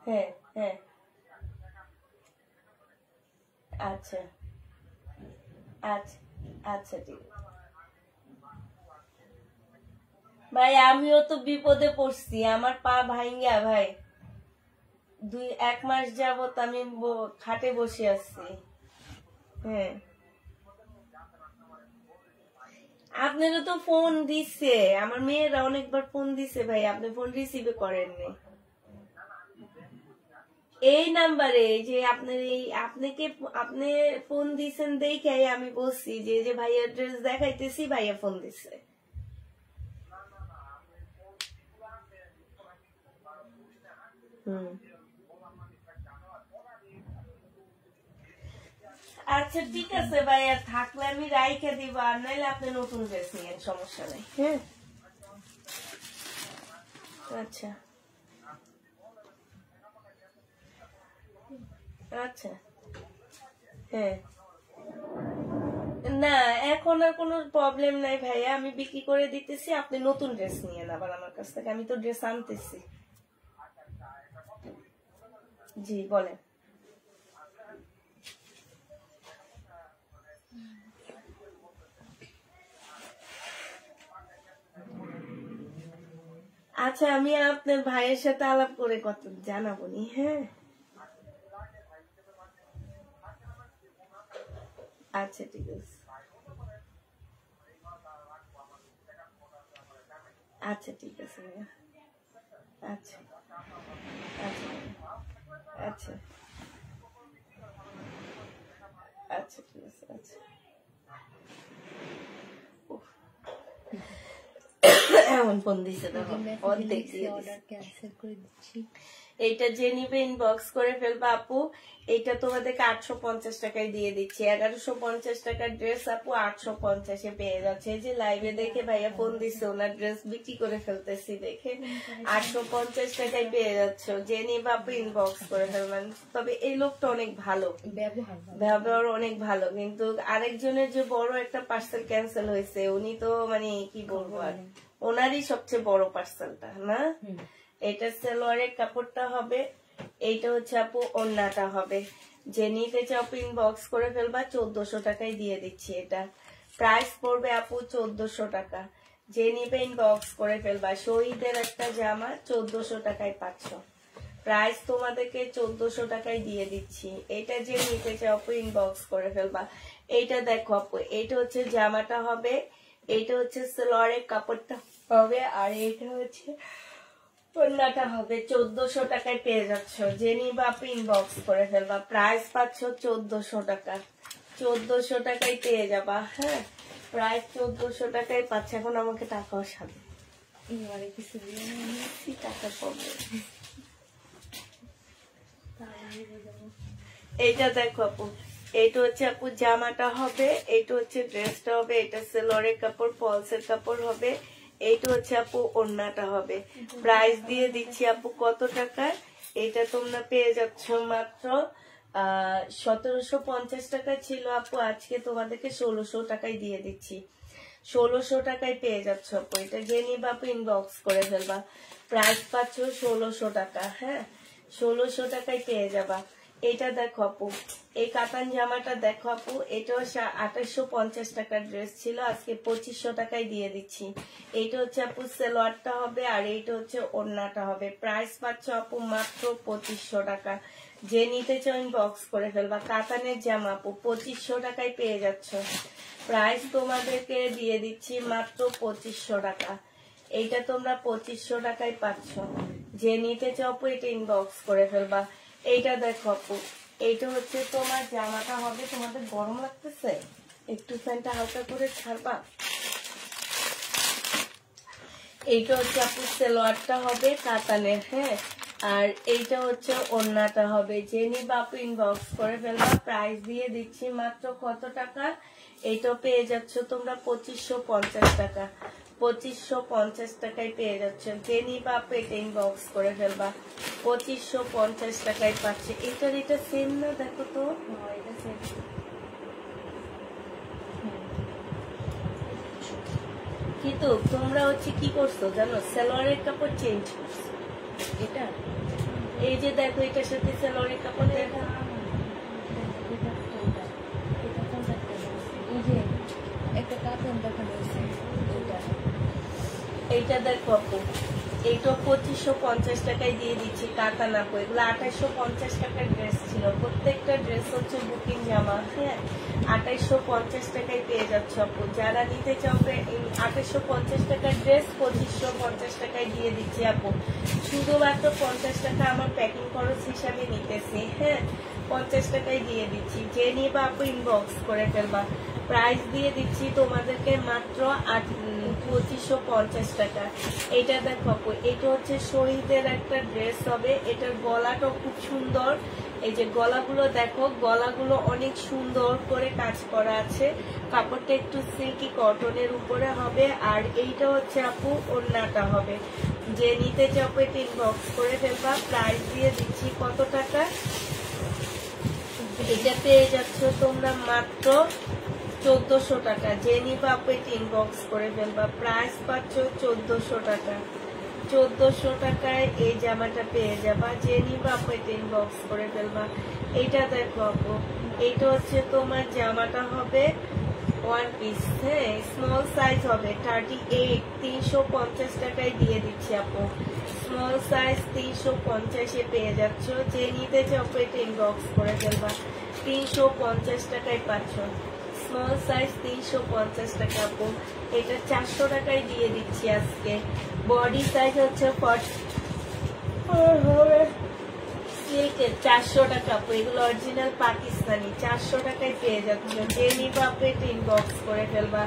হ্যাঁ হ্যাঁ, আচ্ছা আচ্ছা আচ্ছা ঠিক আছে ভাই, আমিও তো বিপদে পড়ছি, আমার পা ভাইঙ্গা ভাই, 1 মাস যাবত আমি খাটে বসে আছি। হ্যাঁ, আপনারও তো ফোন দিছে, আমার মেয়েরা অনেকবার ফোন দিছে ভাই, আপনি ফোন রিসিভ করেননি। এই নাম্বারে যে আপনার এই আপনাকে আপনি ফোন দিছেন দেখে আমি বলছি যে ভাইয়ার ড্রেস দেখাইতেছি, ভাইয়া ফোন দিছে। আচ্ছা ঠিক আছে ভাইয়া, থাকলে আমি রাইখে দিব, আর নাইলে আপনি নতুন ড্রেস নিয়েন, সমস্যা নাই। হ্যাঁ আচ্ছা আচ্ছা, হ্যাঁ না এখন আর কোনো প্রবলেম নাই ভাইয়া, আমি বিক্রি করে দিতেছি, আপনি নতুন ড্রেস নিয়েন আবার আমার কাছ থেকে, আমি তো ড্রেস আনতেছি। জি বলেন। আচ্ছা আমি আপনার ভাইয়ের সাথে আলাপ করে কত জানাবো নি। হ্যাঁ আচ্ছা ঠিক আছে, আচ্ছা ঠিক আছে ভাইয়া, আচ্ছা আচ্ছা আচ্ছা আচ্ছা ঠিক আছে, আচ্ছা এমন ফোন দিছে দেখো, অর্ধেক দিয়ে অর্ডার ক্যান্সেল করে দিচ্ছি। এইটা যে নিবে ইনবক্স করে ফেলবা আপু। এইটা তোমাদেরকে 850 টাকায় দিয়ে দিচ্ছি। 1150 টাকার ড্রেস আপু 850-এ পেয়ে যাচ্ছে। এই যে লাইভে দেখে ভাইয়া ফোন দিচ্ছে, ওনার ড্রেস বিক্রি করে ফেলতেছি দেখে 850 টাকায় পেয়ে যাচ্ছে। যে নিবে আপু ইনবক্স করে ফেলবেন। তবে এই লোকটা অনেক ভালো, ব্যবহার অনেক ভালো, কিন্তু আরেকজনের যে বড় একটা পার্সেল ক্যান্সেল হয়েছে, উনি তো মানে কি বলবো, আর ওনারই সবচেয়ে বড় পার্সেলটা না। এটা সালোয়ারের কাপড়টা হবে, এইটা হচ্ছে আপু ওড়নাটা হবে। যে নিতে চাও ইনবক্স করে ফেলবা, 1400 টাকায় দিয়ে দিচ্ছি। এটা প্রাইস পড়বে আপু 1400 টাকা। যে নিবে ইনবক্স করে ফেলবা। শহীদের একটা জামা 1400 টাকায় পাচ্ছ। প্রাইস তোমাদেরকে 1400 টাকায় দিয়ে দিচ্ছি। এটা যে নিতে চাও ইনবক্স করে ফেলবা। এইটা দেখো আপু, এইটা হচ্ছে জামাটা হবে, এইটা হচ্ছে সালোয়ারের কাপড়টা হবে, আর এইটা হচ্ছে ওড়নাটা হবে। 1400 টাকায় পেয়ে যাচ্ছ। যে নিবা আপু ইনবক্স করে ফেলবা। প্রাইস পাচ্ছ 1400 টাকা। 1400 টাকায় পেয়ে যাবা। হ্যাঁ, প্রাইস 1400 টাকায় পাচ্ছে। এখন আমাকে টাকাও সাথে এবারে কিছু দিয়ে টাকা পাবো। তাহলে এইটা দেখো আপু, এইটা হচ্ছে আপু জামাটা হবে, এইটা হচ্ছে ড্রেসটা হবে, এটা সেলোয়ারের কাপড়, পলসের কাপড় হবে, এইটা হচ্ছে আপু ওড়নাটা হবে। প্রাইস দিয়ে দিচ্ছি আপু কত টাকায়? এটা তোমরা পেয়ে যাচ্ছ মাত্র 1750 টাকা ছিল আপু, আজকে তোমাদেরকে 1600 টাকায় দিয়ে দিচ্ছি। 1600 টাকায় পেয়ে যাচ্ছ আপু। এটা যে নিবা আপু ইনবক্স করে ফেলবা। প্রাইস পাচ্ছ 1600 টাকা। হ্যাঁ, 1600 টাকায় পেয়ে যাবা। এটা দেখো আপু, এই কাতান জামাটা দেখো আপু, এটাও 2850 টাকার ড্রেস ছিল, আজকে 2500 টাকায় দিয়ে দিচ্ছি। এইটা হচ্ছে আপু সালোয়ারটা হবে, আর এইটা হচ্ছে ওড়নাটা হবে। প্রাইস পাচ্ছ আপু মাত্র 2500 টাকা। যে নিতে চাও ইনবক্স করে ফেলবা। কাতানের জামা আপু 2500 টাকায় পেয়ে যাচ্ছ। প্রাইস তোমাদেরকে দিয়ে দিচ্ছি মাত্র 2500 টাকা। এইটা তোমরা 2500 টাকায় পাচ্ছ। যে নিতে চাও আপু এটা ইনবক্স করে ফেলবা। এইটা দেখো আপু, এইটা হচ্ছে তোমার জামাটা হবে। তোমাদের গরম লাগতেছে? একটু ফ্যানটা হালকা করে ছাড়বা। এইটা হচ্ছে আপু সালোয়ারটা হবে কাতানের। হ্যাঁ, আর এইটা হচ্ছে ওড়নাটা হবে। যে নিবা আপু ইনবক্স করে ফেলবা। প্রাইস দিয়ে দিচ্ছি মাত্র কত টাকা? এইটা পেয়ে যাচ্ছ তোমরা 2550 টাকা। 2550 টাকায় পেয়ে যাচ্ছে। যে নিবা আপু এটা ইনবক্স করে ফেলবা। 2550 টাকায় পাচ্ছে। এটা সেম না? দেখো তো, এটা সেট কিন্তু তোমরা হচ্ছে কি করছো জানো, সালোয়ারের কাপড় চেঞ্জ করছো। এটা এই যে দেখো, এটার সাথে সালোয়ারের কাপড় দেখো। এই যে একটা কাতান দেখানো হয়েছে এইটা দেখো আপু, এইটা 2550 টাকায় দিয়ে দিচ্ছি। কাতান আপু, এগুলো 2850 টাকার ড্রেস ছিল। প্রত্যেকটা ড্রেস হচ্ছে বুকিং জামা। হ্যাঁ, 2850 টাকায় পেয়ে যাচ্ছ আপু। যারা নিতে চাবে 2850 টাকার ড্রেস 2550 টাকায় দিয়ে দিচ্ছি আপু। শুধুমাত্র 50 টাকা আমার প্যাকিং খরচ হিসাবে নিতেছি। হ্যাঁ, 50 টাকায় দিয়ে দিচ্ছি। যে নিবা আপু ইনবক্স করে ফেলবা। প্রাইস দিয়ে দিচ্ছি তোমাদেরকে মাত্র 2550 টাকা। এটা দেখো আপু, এটা হচ্ছে শহীদের একটা ড্রেস হবে। এটার গলাটাও খুব সুন্দর। এই যে গলাগুলো দেখো, গলাগুলো অনেক সুন্দর করে কাজ করা আছে। কাপড়টা একটু সিল্কি কটনের উপরে হবে, আর এইটা হচ্ছে আপু ওড়নাটা হবে। যে নিতে চাও এটা ইনবক্স করে ফেলবা। প্রাইস দিয়ে দিচ্ছি কত টাকা? এটা পেয়ে যাচ্ছ তোমরা মাত্র 1400 টাকা। যে নিবা আপু এটা ইনবক্স করে ফেলবা। প্রাইস পাচ্ছ 1400 টাকা। 1400 টাকায় এই জামাটা পেয়ে যাবা। যে নিবা আপু এটা ইনবক্স করে ফেলবা। এইটা দেখো আপু, এইটা হচ্ছে তোমার জামাটা হবে ওয়ান পিস। হ্যাঁ, স্মল সাইজ হবে 38। 350 টাকায় দিয়ে দিচ্ছি আপু। স্মল সাইজ 350-এ পেয়ে যাচ্ছ। যে নিতে চাও এটা ইনবক্স করে ফেলবা। 350 টাকায় পাচ্ছ। স্মল সাইজ 350 টাকা আপু। এটা 400 টাকায় দিয়ে দিচ্ছি আজকে। বডি সাইজ হচ্ছে 400 টাকা আপু। এগুলো অরিজিনাল পাকিস্তানি। 400 টাকায় পেয়ে যাচ্ছ। যে নিবা আপু এটা ইনবক্স করে ফেলবা।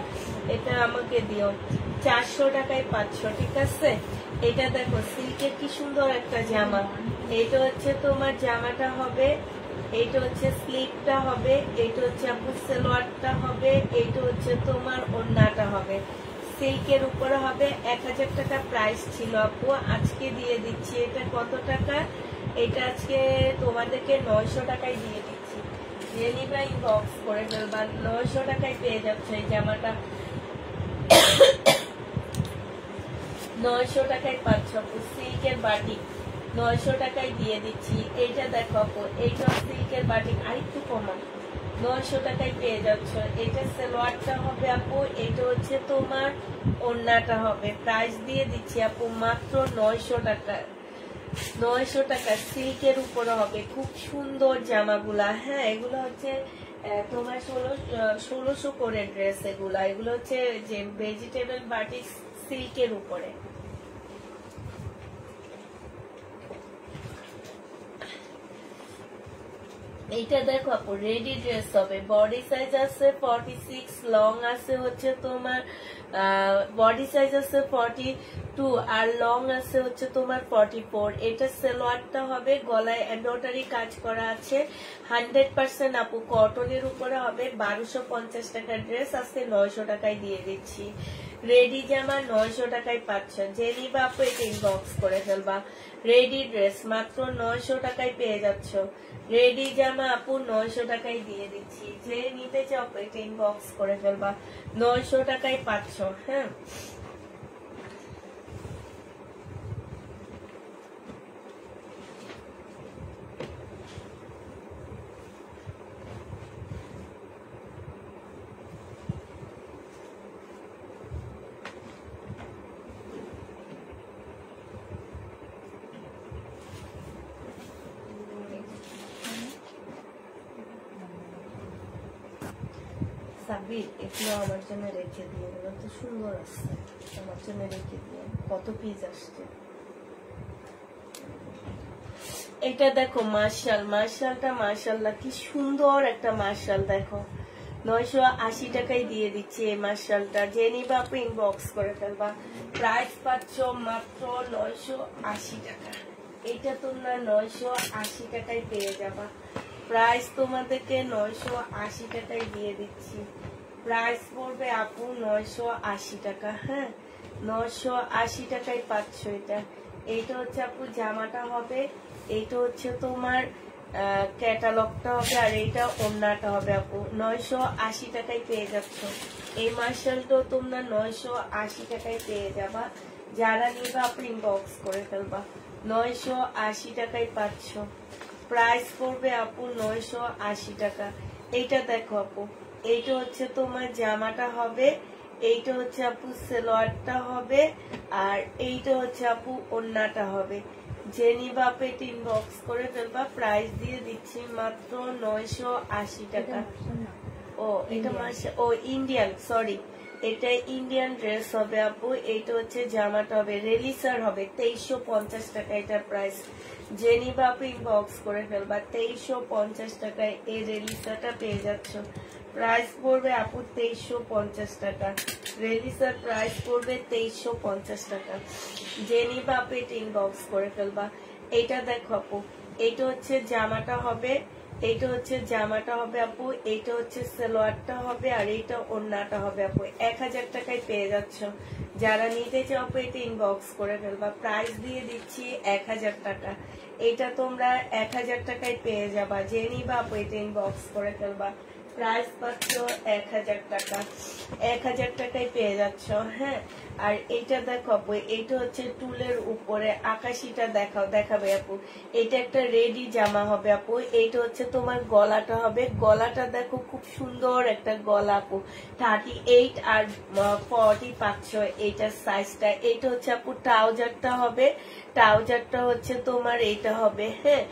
এটা আমাকে দিও। 400 টাকায় পাচ্ছ। ঠিক আছে, এটা দেখো সিল্কের কি সুন্দর একটা জামা। এটা হচ্ছে তোমার জামাটা হবে, এইটা হচ্ছে স্লিপটা হবে, এইটা হচ্ছে আপু সালোয়ারটা হবে, এইটা হচ্ছে তোমার ওড়নাটা হবে। সিল্কের উপরে হবে। 1000 টাকা প্রাইস ছিল আপু, আজকে দিয়ে দিচ্ছি। এটা কত টাকা? এটা আজকে তোমাদেরকে 900 টাকায় দিয়ে দিচ্ছি। যে নিবা ইনবক্স করে ফেলবা। 900 টাকায় পেয়ে যাচ্ছে এই জামাটা। 900 টাকায় পাচ্ছ আপু। সিল্কের বাটিক 900 টাকায় দিয়ে দিচ্ছি। এইটা দেখো আপু, এইটা সিল্কের বাটিক, আরেকটু কমান, 900 টাকায় পেয়ে যাচ্ছ। এটা সালোয়ারটা হবে আপু, এটা হচ্ছে তোমার ওড়নাটা হবে। প্রাইস দিয়ে দিচ্ছি আপু মাত্র 900 টাকা। 900 টাকা সিল্কের উপরে হবে, খুব সুন্দর জামাগুলা। হ্যাঁ, এগুলো হচ্ছে তোমার 1600 করে ড্রেস। এগুলো হচ্ছে যে ভেজিটেবল বাটিক সিল্কের উপরে। এইটা দেখো আপু, রেডি ড্রেস হবে। বডি সাইজ আছে 46, লং আছে হচ্ছে তোমার বডি সাইজ আছে 42 আর লং আছে হচ্ছে তোমার 44। এটা সালোয়ারটা হবে, গলায় এমব্রয়ডারি কাজ করা আছে, 100% আপু কটনের উপরে হবে। 1250 টাকার ড্রেস আজকে 900 টাকায় দিয়ে দিচ্ছি। রেডি জামা 900 টাকায় পাচ্ছ। যে নিবা আপু এটা ইনবক্স করে ফেলবা। রেডি ড্রেস মাত্র 900 টাকায় পেয়ে যাচ্ছ। রেডি জামা আপু 900 টাকায় দিয়ে দিচ্ছি। যে নিতে চাও এটা ইনবক্স করে ফেলবা। 900 টাকায় পাচ্ছ। হ্যাঁ, সাব্বির এগুলো আমার জন্য রেখে দিয়ে, এগুলো তো সুন্দর আসছে, আমার জন্য রেখে দিয়ে। কত পিস আসছে এটা দেখো। মার্শালটা মার্শাল্লাহ কি সুন্দর একটা মার্শাল দেখো। 980 টাকায় দিয়ে দিচ্ছি এই মার্শালটা। যে নিবা আপু ইনবক্স করে ফেলবা। প্রাইস পাচ্ছ মাত্র 980 টাকা। এটা তোমরা 980 টাকায় পেয়ে যাবা। প্রাইস তোমাদেরকে 980 টাকায় দিয়ে দিচ্ছি। প্রাইস পড়বে আপু 980 টাকা। হ্যাঁ, 980 টাকায় পাচ্ছ এটা। এইটা হচ্ছে আপু জামাটা হবে, এইটা হচ্ছে তোমার ক্যাটালগটা হবে, আর এইটা ওড়নাটা হবে আপু। 980 টাকায় পেয়ে যাচ্ছ। এই মার্শালটাও তোমরা 980 টাকায় পেয়ে যাবা। যারা নিবা আপনি ইনবক্স করে ফেলবা। 980 টাকায় পাচ্ছ। প্রাইস পড়বে আপু 980 টাকা। এইটা দেখো আপু, এইটা হচ্ছে তোমার জামাটা হবে, এইটা হচ্ছে আপু সালোয়ারটা হবে, আর এইটা হচ্ছে আপু ওড়নাটা হবে। যে নিবা আপু এটা ইনবক্স করে ফেলবা। প্রাইস দিয়ে দিচ্ছি মাত্র 980 টাকা। ও এটা ও ইন্ডিয়ান, সরি, এটা ইন্ডিয়ান ড্রেস হবে আপু। এইটা হচ্ছে জামাটা হবে, রেলিসার হবে, 2350 টাকা এটার প্রাইস। যে নিবা আপু ইনবক্স করে ফেলবা। 2350 টাকায় এই রেলিসাটা পেয়ে যাচ্ছ। প্রাইস পড়বে আপু 2350 টাকা। রেলিসার প্রাইস পড়বে 2350 টাকা। যে নিবা আপু এটা ইনবক্স করে ফেলবা। এইটা দেখো আপু, এইটা হচ্ছে জামাটা হবে, এইটা হচ্ছে জামাটা হবে আপু, এইটা হচ্ছে সালোয়ারটা হবে, আর এইটা ওড়নাটা হবে আপু। 1000 টাকায় পেয়ে যাচ্ছ। যারা নিতে চাও আপু এটা ইনবক্স করে ফেলবা। প্রাইস দিয়ে দিচ্ছি 1000 টাকা। এটা তোমরা 1000 টাকায় পেয়ে যাবা। যে নিবা আপু এটা ইনবক্স করে ফেলবা। প্রাইস পাচ্ছ 1000 টাকা। 1000 টাকায় পেয়ে যাচ্ছ। হ্যাঁ, আর এইটা দেখো আপু, এইটা হচ্ছে টুলের উপরে আকাশিটা দেখাবে আপু। এটা একটা রেডি জামা হবে আপু। এইটা হচ্ছে তোমার গলাটা হবে, গলাটা দেখো খুব সুন্দর একটা গলা আপু। 38 আর 40 পাচ্ছ এইটার সাইজটা। এইটা হচ্ছে আপু ট্রাউজারটা হবে, ট্রাউজারটা হচ্ছে তোমার এইটা হবে। হ্যাঁ,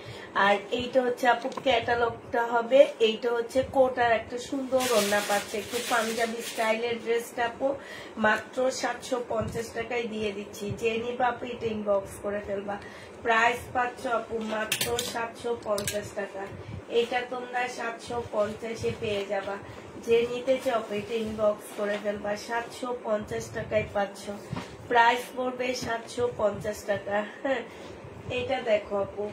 আর এইটা হচ্ছে আপু ক্যাটালগটা হবে, এইটা হচ্ছে কোটার একটা সুন্দর ওড়না পাচ্ছে, একটু পাঞ্জাবি স্টাইলের ড্রেসটা আপু মাত্র 750 টাকায় দিয়ে দিচ্ছি। যে নিবা আপু এটা ইনবক্স করে ফেলবা। প্রাইস পাচ্ছ আপু মাত্র 750 টাকা। এটা তোমরা 750-এ পেয়ে যাবা। যে নিতে চাও এটা ইনবক্স করে ফেলবা। 750 টাকায় পাচ্ছ। প্রাইস পড়বে 750 টাকা। হ্যাঁ, এটা দেখো আপু,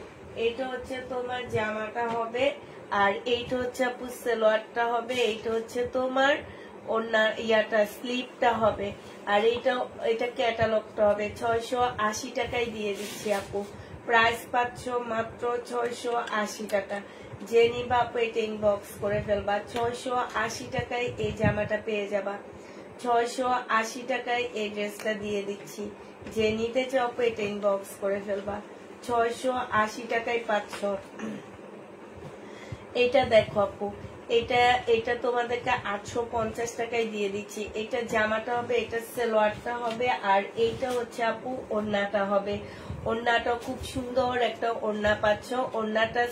এইটা হচ্ছে তোমার জামাটা হবে, আর এইটা হচ্ছে আপু সালোয়ারটা হবে, এইটা হচ্ছে তোমার ওড়না ইয়াটা স্লিপটা হবে, আর এটা ক্যাটালগটা হবে। 680 টাকায় দিয়ে দিচ্ছি আপু। প্রাইস পাচ্ছ মাত্র 680 টাকা। যে নিবা আপু এটা ইনবক্স করে ফেলবা। 680 টাকায় এই জামাটা পেয়ে যাবা। 680 টাকায় এই ড্রেসটা দিয়ে দিচ্ছি। যে নিতে চাও আপু এটা ইনবক্স করে ফেলবা। 680 টাকায় পাচ্ছ। এটা দেখো আপু, এটা তোমাদেরকে 850 টাকায় দিয়ে দিচ্ছি। এটা জামাটা হবে, এটা সালোয়ারটা হবে, আর এইটা হচ্ছে আপু ওড়নাটা হবে। ওড়নাটা খুব সুন্দর একটা ওড়না পাচ্ছ। ওড়নাটা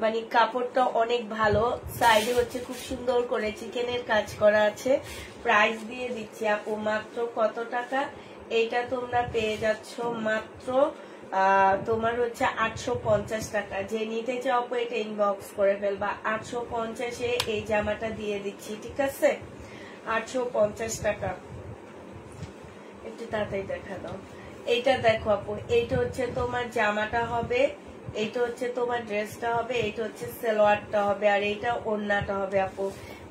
মানে কাপড়টা অনেক ভালো, সাইডে হচ্ছে খুব সুন্দর করে চিকেনের কাজ করা আছে। প্রাইস দিয়ে দিচ্ছি আপু মাত্র কত টাকা? এইটা তোমরা পেয়ে যাচ্ছ মাত্র তোমার হচ্ছে 850 টাকা। যে নিতে চাও এটা ইনবক্স করে ফেলবা। 850-এ এই জামাটা দিয়ে দিচ্ছি, ঠিক আছে? 850 টাকা। একটু তাড়াতাড়ি দেখা দাও। এইটা দেখো আপু, এইটা হচ্ছে তোমার জামাটা হবে, এইটা হচ্ছে তোমার ড্রেসটা হবে, এইটা হচ্ছে সালোয়ারটা হবে, আর এইটা ওড়নাটা হবে আপু।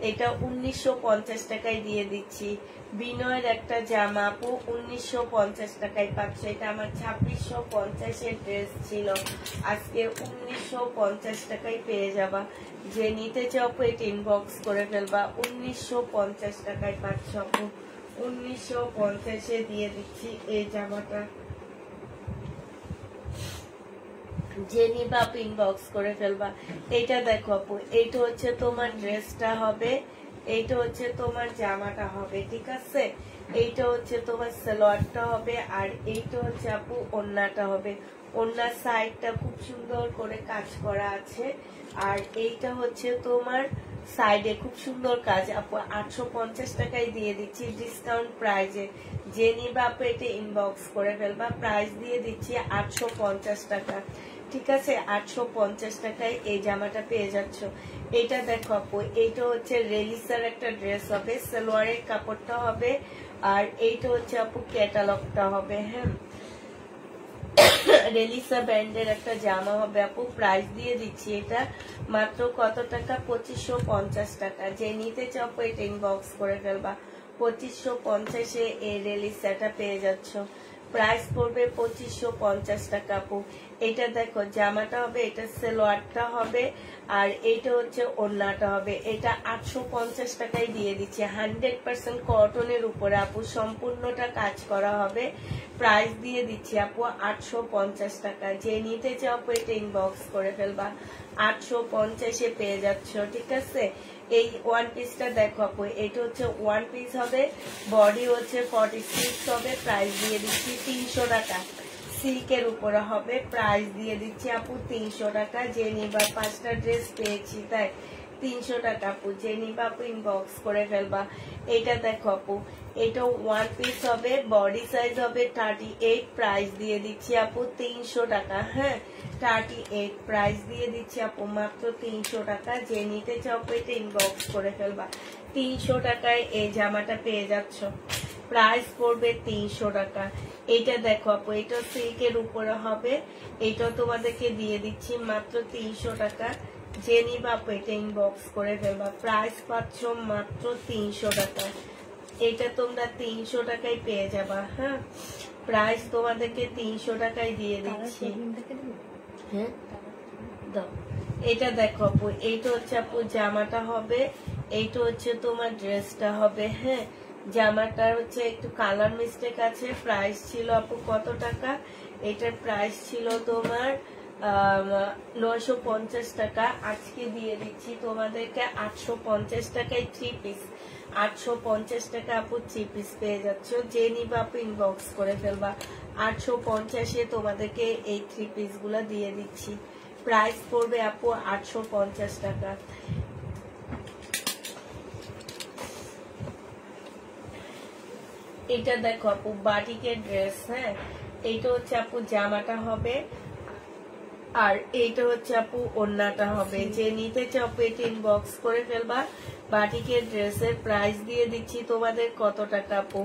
এটা 1950 টাকায় দিয়ে দিচ্ছি। বিনয়ের একটা জামা আপু 1950 টাকায় পাচ্ছে। এটা আমার 2650-এর ড্রেস ছিল, আজকে 1950 টাকায় পেয়ে যাবা। যে নিতে চাও এটা ইনবক্স করে ফেলবা। 1950 টাকায় পাচ্ছ আপু। 1950-এ দিয়ে দিচ্ছি এই জামাটা। যে নিবা ইনবক্স করে ফেলবা। এইটা দেখো আপু, এইটা হচ্ছে তোমার ড্রেসটা হবে, এইটা হচ্ছে তোমার জামাটা হবে, ঠিক আছে? এইটা হচ্ছে তোমার সালোয়ারটা হবে, আর এইটা হচ্ছে আপু ওড়নাটা হবে। ওড়নার সাইডটা খুব সুন্দর করে কাজ করা আছে, আর এইটা হচ্ছে তোমার সাইডে খুব সুন্দর কাজ আপু। 850 টাকায় দিয়ে দিচ্ছি ডিসকাউন্ট প্রাইজে। যে নিবা আপু এটা ইনবক্স করে ফেলবা। প্রাইস দিয়ে দিচ্ছি 850 টাকা, ঠিক আছে? 850 টাকায় এই জামাটা পেয়ে যাচ্ছ। এটা দেখো আপু, এইটা হচ্ছে রেলিসার একটা ড্রেস হবে, সালোয়ারের কাপড়টা হবে, আর এইটা হচ্ছে আপু ক্যাটালগটা হবে। হ্যাঁ, রেলিসা ব্র্যান্ডের একটা জামা হবে আপু। প্রাইস দিয়ে দিচ্ছি এটা মাত্র কত টাকা? 2550 টাকা। যে নিতে চাও এটা ইনবক্স করে ফেলবা। 2550-এ এই রেলিসাটা পেয়ে যাচ্ছ। প্রাইস পড়বে 2550 টাকা আপু। এটা দেখো জামাটা হবে, এটা সালোয়ারটা হবে, আর এইটা হচ্ছে ওড়নাটা হবে। এটা 850 টাকায় দিয়ে দিচ্ছে। 100% কটনের উপরে আপু, সম্পূর্ণটা কাজ করা হবে। প্রাইস দিয়ে দিচ্ছি আপু 850 টাকা। যে নিতে চাও এটা ইনবক্স করে ফেলবা। 850-এ পেয়ে যাচ্ছ, ঠিক আছে? এই ওয়ান পিসটা দেখো আপু, এটা হচ্ছে ওয়ান পিস হবে, বডি হচ্ছে 46 হবে। প্রাইস দিয়ে দিচ্ছি 300 টাকা। সিল্কের উপরে হবে। প্রাইস দিয়ে দিচ্ছি আপু 300 টাকা। যে নিবা 5টা ড্রেস পেয়েছি তাই 300 টাকা আপু। যে নিবা আপু ইনবক্স করে ফেলবা। এটা দেখো আপু, এটা ওয়ান পিস হবে, বডি সাইজ হবে 38। প্রাইস দিয়ে দিচ্ছি আপু 300 টাকা। হ্যাঁ, 38 প্রাইস দিয়ে দিচ্ছি আপু মাত্র 300 টাকা। যে নিতে চাও এটা ইনবক্স করে ফেলবা। 300 টাকায় এই জামাটা পেয়ে যাচ্ছ। প্রাইস পড়বে 300 টাকা। এটা দেখো আপু, এটা সিল্কের উপরে হবে, এটা তোমাদেরকে দিয়ে দিচ্ছি মাত্র 300 টাকা। যে নিবা আপু এটা ইনবক্স করে ফেলবা। প্রাইস পাচ্ছ মাত্র 300 টাকা। এটা তোমরা 300 টাকায় পেয়ে যাবা। হ্যাঁ, প্রাইস তোমাদেরকে 300 টাকায় দিয়ে দিচ্ছি। হ্যাঁ দাও। এটা দেখো আপু, এইটা হচ্ছে আপু জামাটা হবে, এইটা হচ্ছে তোমার ড্রেসটা হবে। হ্যাঁ, জামাটার হচ্ছে একটু কালার মিস্টেক আছে। প্রাইস ছিল আপু কত টাকা? এটার প্রাইস ছিল তোমার 950 টাকা। আজকে দিয়ে দিচ্ছি তোমাদেরকে 850 টাকায় 3 পিস। 850 টাকা আপু 3 পিস পেয়ে যাচ্ছ। যে নিবা আপু ইনবক্স করে ফেলবা। 850-এ তোমাদেরকে এই 3 পিস গুলা দিয়ে দিচ্ছি। প্রাইস পড়বে আপু 850 টাকা। এটা দেখো আপু বাটিকের ড্রেস। হ্যাঁ, এইটা হচ্ছে আপু জামাটা হবে, আর এইটা হচ্ছে আপু ওড়নাটা হবে। যে নিতে চাও আপু এটা ইনবক্স করে ফেলবা। বাটিকের ড্রেসের প্রাইস দিয়ে দিচ্ছি তোমাদের কত টাকা আপু?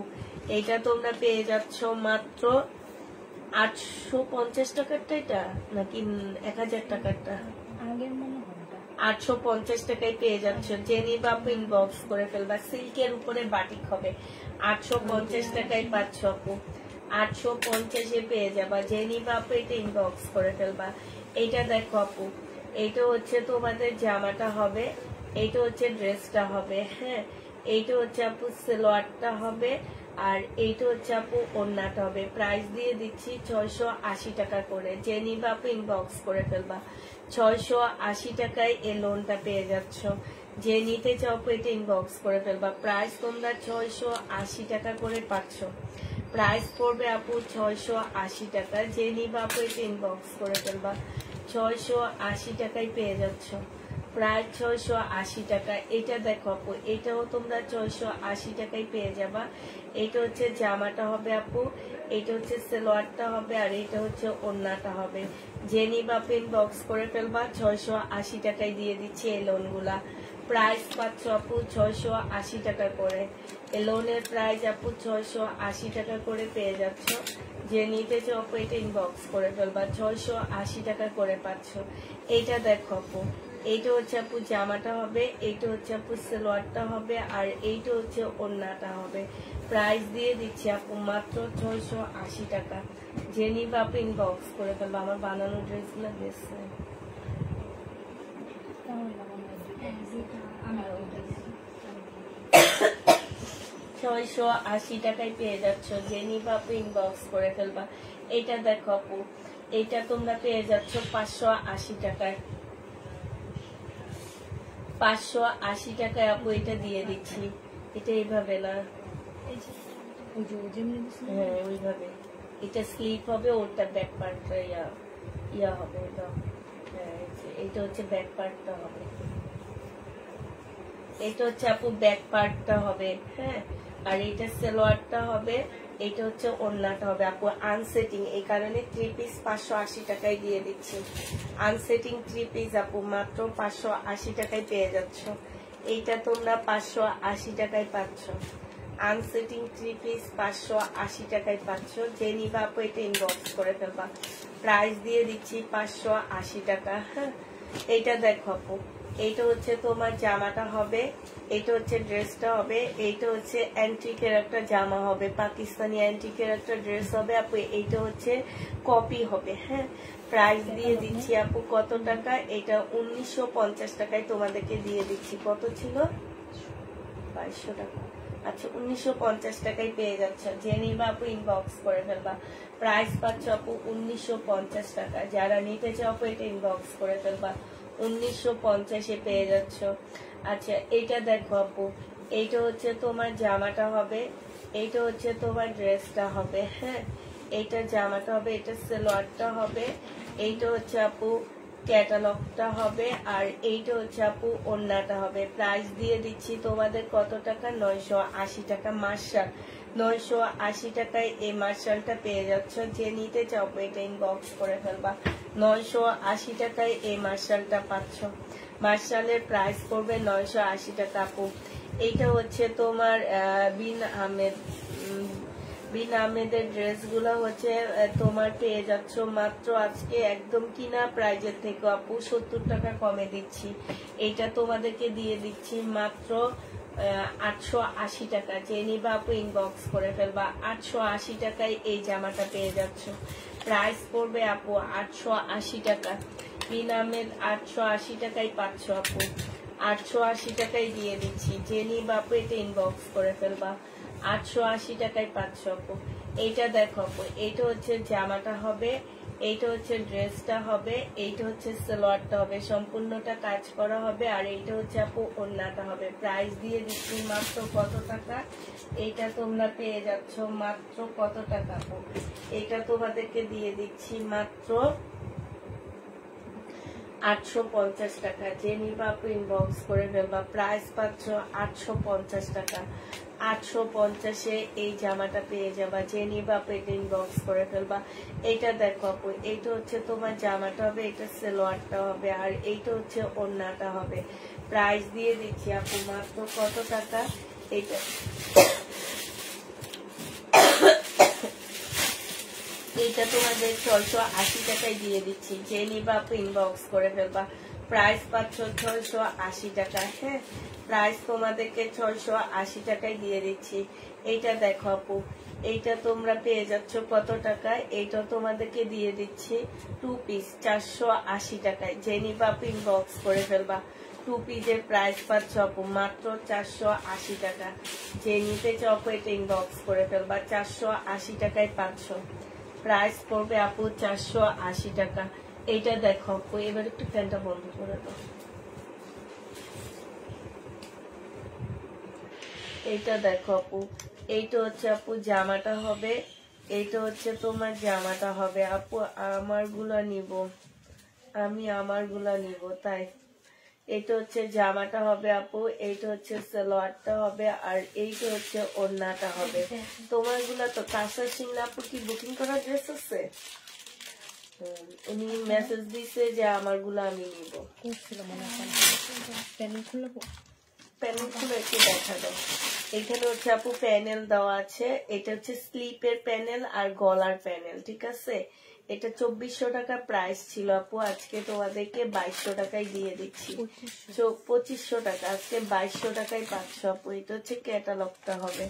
এটা তোমরা পেয়ে যাচ্ছ মাত্র 850 টাকারটা, এটা নাকি 1000 টাকারটা? 850 টাকায় পেয়ে যাচ্ছ। যে নিবা আপু ইনবক্স করে ফেলবা। সিল্কের উপরে বাটিক হবে। 850 টাকায় পাচ্ছ আপু। 850-এ পেয়ে যাবা। যে নিবা আপু এটা ইনবক্স করে ফেলবা। এইটা দেখো আপু, এইটা হচ্ছে তোমাদের জামাটা হবে, এইটা হচ্ছে ড্রেসটা হবে। হ্যাঁ, এইটা হচ্ছে আপু সালোয়ারটা হবে, আর এইটা হচ্ছে আপু ওড়নাটা হবে, প্রাইস দিয়ে দিচ্ছি 680 টাকা করে। যে নিবা আপু ইনবক্স করে ফেলবা, 680 টাকায় এই লোনটা পেয়ে যাচ্ছ। যে নিতে চাও আপু এটা ইনবক্স করে ফেলবা, প্রাইস তোমরা 680 টাকা করে পাচ্ছ। প্রাইস পড়বে আপু 680 টাকা। যে নিবা আপু এটা ইনবক্স করে ফেলবা, 680 টাকায় পেয়ে যাচ্ছ, প্রায় 680 টাকা। এটা দেখো আপু, এটাও তোমরা 680 টাকায় পেয়ে যাবা। এটা হচ্ছে জামাটা হবে আপু, এটা হচ্ছে সালোয়ারটা হবে, আর এটা হচ্ছে ওড়নাটা হবে। যে নিবা আপু ইনবক্স করে ফেলবা, 680 টাকায় দিয়ে দিচ্ছি এই লোনগুলা। প্রাইস পাচ্ছ আপু 680 টাকা করে। এই লোনের প্রাইস আপু 680 টাকা করে পেয়ে যাচ্ছ। যে নিতে চাও আপু এটা ইনবক্স করে ফেলবা, 680 টাকা করে পাচ্ছ। এইটা দেখো আপু, এইটা হচ্ছে আপু জামাটা হবে, এইটা হচ্ছে আপু সালোয়ারটা হবে, আর এইটা হচ্ছে ওড়নাটা হবে। প্রাইস দিয়ে দিচ্ছি আপু মাত্র 680 টাকা। যে নিবা আপু ইনবক্স করে ফেলবা। আমার বানানো ড্রেসগুলো দেখছে, 680 টাকায় পেয়ে যাচ্ছ। যে নিবা আপু ইনবক্স করে ফেলবা। এটা দেখো আপু, এটা তোমরা পেয়ে যাচ্ছ 580 টাকায়। 580 টাকায় আপু এটা দিয়ে দিচ্ছি। এটা এইভাবে না, হ্যাঁ ওইভাবে। এটা স্লিপ হবে, ওটা ব্যাক পার্টটা ইয়া হবে। এটা হ্যাঁ, এটা হচ্ছে ব্যাক পার্টটা হবে। এটা হচ্ছে আপু ব্যাক পার্টটা হবে, হ্যাঁ। আর এটা সালোয়ারটা হবে, এটা হচ্ছে ওড়নাটা হবে আপু। আনসেটিং, এই কারণে 3 পিস 580 টাকায় দিয়ে দিচ্ছি। আনসেটিং 3 পিস আপু মাত্র 580 টাকায় পেয়ে যাচ্ছ। এইটা তোমরা 580 টাকায় পাচ্ছ। আনসেটিং 3 পিস 580 টাকায় পাচ্ছ। যে নিবা আপু এটা ইনবক্স করে ফেলবা। প্রাইস দিয়ে দিচ্ছি 580 টাকা, হ্যাঁ। এইটা দেখো আপু, এইটা হচ্ছে তোমার জামাটা হবে, এইটা হচ্ছে ড্রেসটা হবে, এইটা হচ্ছে অ্যান্টিকের একটা জামা হবে, পাকিস্তানি অ্যান্টিকের একটা ড্রেস হবে আপু। এইটা হচ্ছে কপি হবে, হ্যাঁ। প্রাইস দিয়ে দিচ্ছি আপু কত টাকা, এটা 1950 টাকায় তোমাদেরকে দিয়ে দিচ্ছি। কত ছিল? 2200 টাকা। আচ্ছা, 1950 টাকায় পেয়ে যাচ্ছে। যে নিবা আপু ইনবক্স করে ফেলবা। প্রাইস পাচ্ছ আপু 1950 টাকা। যারা নিতে চাও আপু এটা ইনবক্স করে ফেলবা, 1950-এ পেয়ে যাচ্ছ। আচ্ছা, এইটা দেখো আপু, এইটা হচ্ছে তোমার জামাটা হবে, এইটা হচ্ছে তোমার ড্রেসটা হবে, হ্যাঁ। এইটা জামাটা হবে, এটা সালোয়ারটা হবে, এইটা হচ্ছে আপু ক্যাটালগটা হবে, আর এইটা হচ্ছে আপু ওড়নাটা হবে। প্রাইস দিয়ে দিচ্ছি তোমাদের কত টাকা? 980 টাকা। মার্শাল 980 টাকায় এই মার্শালটা পেয়ে যাচ্ছ। যে নিতে চাও এটা ইনবক্স করে ফেলবা। 980 টাকায় এই মার্শালটা পাচ্ছ। মার্শালের প্রাইস পড়বে 980 টাকা আপু। এইটা হচ্ছে তোমার বিন আহমেদের ড্রেসগুলো হচ্ছে তোমার পেয়ে যাচ্ছ মাত্র আজকে একদম কিনা প্রাইজের থেকে আপু 70 টাকা কমে দিচ্ছি। এইটা তোমাদেরকে দিয়ে দিচ্ছি মাত্র 880 টাকা। যে নিবা আপু ইনবক্স করে ফেলবা। 880 টাকায় এই জামাটা পেয়ে যাচ্ছ। প্রাইস পড়বে আপু 880 টাকা। বিন আহমেদ 880 টাকায় পাচ্ছ আপু। 880 টাকায় দিয়ে দিচ্ছি। যে নিবা আপু এটা ইনবক্স করে ফেলবা। 880 টাকায় পাচ্ছ আপু। এইটা দেখো আপু, এইটা হচ্ছে জামাটা হবে, এইটা হচ্ছে ড্রেসটা হবে, এইটা হচ্ছে সালোয়ারটা হবে, সম্পূর্ণটা কাজ করা হবে, আর এইটা হচ্ছে আপু ওড়নাটা হবে। প্রাইস দিয়ে দিচ্ছি মাত্র কত টাকা? এইটা তোমরা পেয়ে যাচ্ছ মাত্র কত টাকা আপু? এইটা তোমাদেরকে দিয়ে দিচ্ছি মাত্র 850 টাকা। যে নিবা আপু ইনবক্স করে ফেলবা। প্রাইস পাচ্ছ 850 টাকা। 850-এ এই জামাটা পেয়ে যাবা। যে নিবা আপু এটা ইনবক্স করে ফেলবা। এইটা দেখো আপু, এইটা হচ্ছে তোমার জামাটা হবে, এটা সালোয়ারটা হবে, আর এইটা হচ্ছে ওড়নাটা হবে। প্রাইস দিয়ে দিচ্ছি আপু মাত্র কত টাকা? এইটা এইটা তোমাদের 680 টাকায় দিয়ে দিচ্ছি। যে নিবা আপু ইনবক্স করে ফেলবা। প্রাইস পাচ্ছ 680 টাকা, হ্যাঁ। প্রাইস তোমাদেরকে 680 টাকায় দিয়ে দিচ্ছি। এইটা দেখো আপু, এইটা তোমরা পেয়ে যাচ্ছ কত টাকায়? এইটা তোমাদেরকে দিয়ে দিচ্ছি 2 পিস 480 টাকায়। যে নিবা আপু ইনবক্স করে ফেলবা। টু পিসের প্রাইস পাচ্ছ আপু মাত্র 480 টাকা। যে নিতে চাও আপু এটা ইনবক্স করে ফেলবা, 480 টাকায় পাচ্ছ। প্রাইস পড়বে আপু 480 টাকা। এইটা দেখো আপু, এবার একটু ফ্যানটা বন্ধ করে দাও। এইটা দেখো আপু, এইটা হচ্ছে আপু জামাটা হবে, এইটা হচ্ছে তোমার জামাটা হবে আপু। আমারগুলা নিব, আমি আমারগুলা নিব তাই। এইটা হচ্ছে জামাটা হবে আপু, এইটা হচ্ছে সালোয়ারটা হবে, আর এইটা হচ্ছে ওড়নাটা হবে। তোমারগুলা তো কাঁচা সিংলা আপু কি বুকিং করার ড্রেস আছে? উনি মেসেজ দিছে যে আমারগুলা আমি নিব। প্যানেল গুলো একটু দেখা দাও। এখানে হচ্ছে আপু প্যানেল দেওয়া আছে, এটা হচ্ছে স্লিপের প্যানেল আর গলার প্যানেল, ঠিক আছে। এটা 2400 টাকা প্রাইস ছিল আপু, আজকে তোমাদেরকে 2200 টাকায় দিয়ে দিচ্ছি। 2500 টাকা, আজকে 2200 টাকায় পাচ্ছ আপু। এটা হচ্ছে ক্যাটালগটা হবে,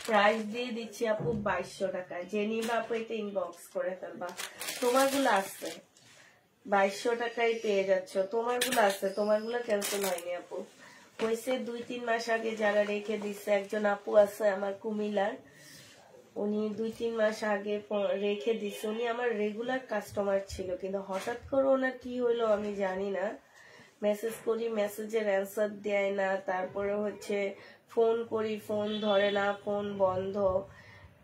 প্রাইস দিয়ে দিচ্ছি আপু 2200 টাকা। যে নিবা আপু এটা ইনবক্স করে ফেলবা। তোমারগুলো আসছে 2200 টাকায় পেয়ে যাচ্ছ, তোমারগুলো আছে, তোমারগুলো ক্যান্সেল হয়নি আপু। হয়েছে 2-3 মাস আগে যারা রেখে দিচ্ছে, একজন আপু আছে আমার কুমিল্লার, উনি 2-3 মাস আগে রেখে দিচ্ছে। উনি আমার রেগুলার কাস্টমার ছিল, কিন্তু হঠাৎ করে ওনার কি হইলো আমি জানি না। মেসেজ করি, মেসেজের অ্যান্সার দেয় না, তারপরে হচ্ছে ফোন করি, ফোন ধরে না, ফোন বন্ধ।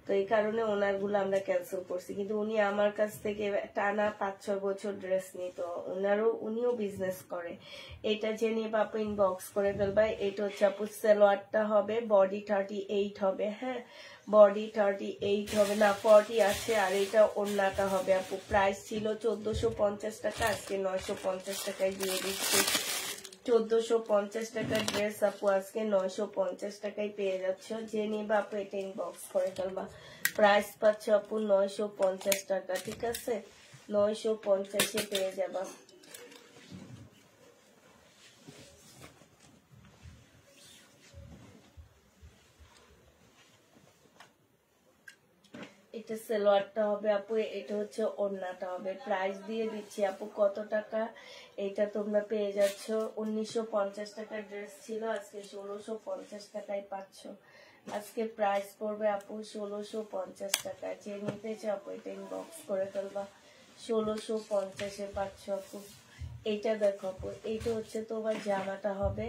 তো এই কারণে ওনারগুলো আমরা ক্যান্সেল করছি। কিন্তু উনি আমার কাছ থেকে টানা 5-6 বছর ড্রেস নিত, উনিও বিজনেস করে। এটা জেনে আপু ইনবক্স করে ফেলবা। এটা হচ্ছে আপু সালোয়ারটা হবে, বডি 38 হবে, হ্যাঁ বডি 38 হবে না 40 আছে, আর এটা ওড়নাটা হবে আপু। প্রাইস ছিল 1450 টাকা, আজকে 950 টাকায় দিয়ে দিচ্ছি। 1450 টাকার ড্রেস আপু আজকে 950 টাকায় পেয়ে যাচ্ছ। যে নিবা আপু এটা ইনবক্স করে ফেলবা। প্রাইস পাচ্ছ আপু 950 টাকা, ঠিক আছে। 950-এ পেয়ে যাবা। এটা সালোয়ারটা হবে আপু, এটা হচ্ছে ওড়নাটা হবে। প্রাইস দিয়ে দিচ্ছি আপু কত টাকা, এটা তোমরা পেয়ে যাচ্ছ 1950 টাকার ড্রেস ছিল, আজকে 1650 টাকায় পাচ্ছ। আজকে প্রাইস পড়বে আপু 1650 টাকা। যে নিতে চাও আপু এটা ইনবক্স করে ফেলবা। 1650-এ পাচ্ছ আপু। এইটা দেখো আপু, এইটা হচ্ছে তোমার জামাটা হবে,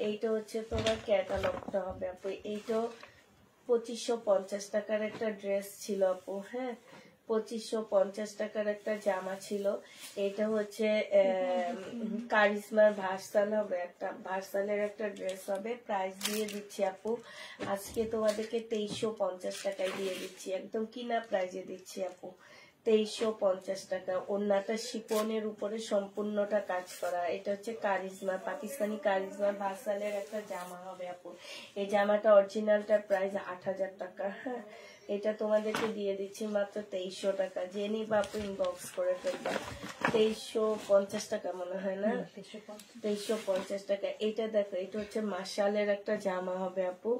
এইটা হচ্ছে তোমার ক্যাটালগটা হবে আপু। এইটাও 2550 টাকার একটা ড্রেস ছিল আপু, হ্যাঁ 2550 টাকার একটা জামা ছিল। এটা হচ্ছে কারিজমার ভার্সাল হবে, একটা ভার্সালের একটা ড্রেস হবে। প্রাইস দিয়ে দিচ্ছি আপু আজকে তোমাদেরকে 2350 টাকায় দিয়ে দিচ্ছি, একদম কিনা প্রাইজে দিচ্ছি আপু। 2350 টাকা। ওড়নাটা শিফনের উপরে সম্পূর্ণটা কাজ করা। এটা হচ্ছে কারিজমা, পাকিস্তানি কারিজমা ভার্সালের একটা জামা হবে আপু। এই জামাটা অরিজিনালটার প্রাইস 8000 টাকা, হ্যাঁ এটা তোমাদেরকে দিয়ে দিচ্ছি মাত্র 2300 টাকা। যে নিবা আপু ইনবক্স করে ফেলবা। 2350 টাকা মনে হয় না, 2350 টাকা। এটা দেখো, এটা হচ্ছে মাশালের একটা জামা হবে আপু।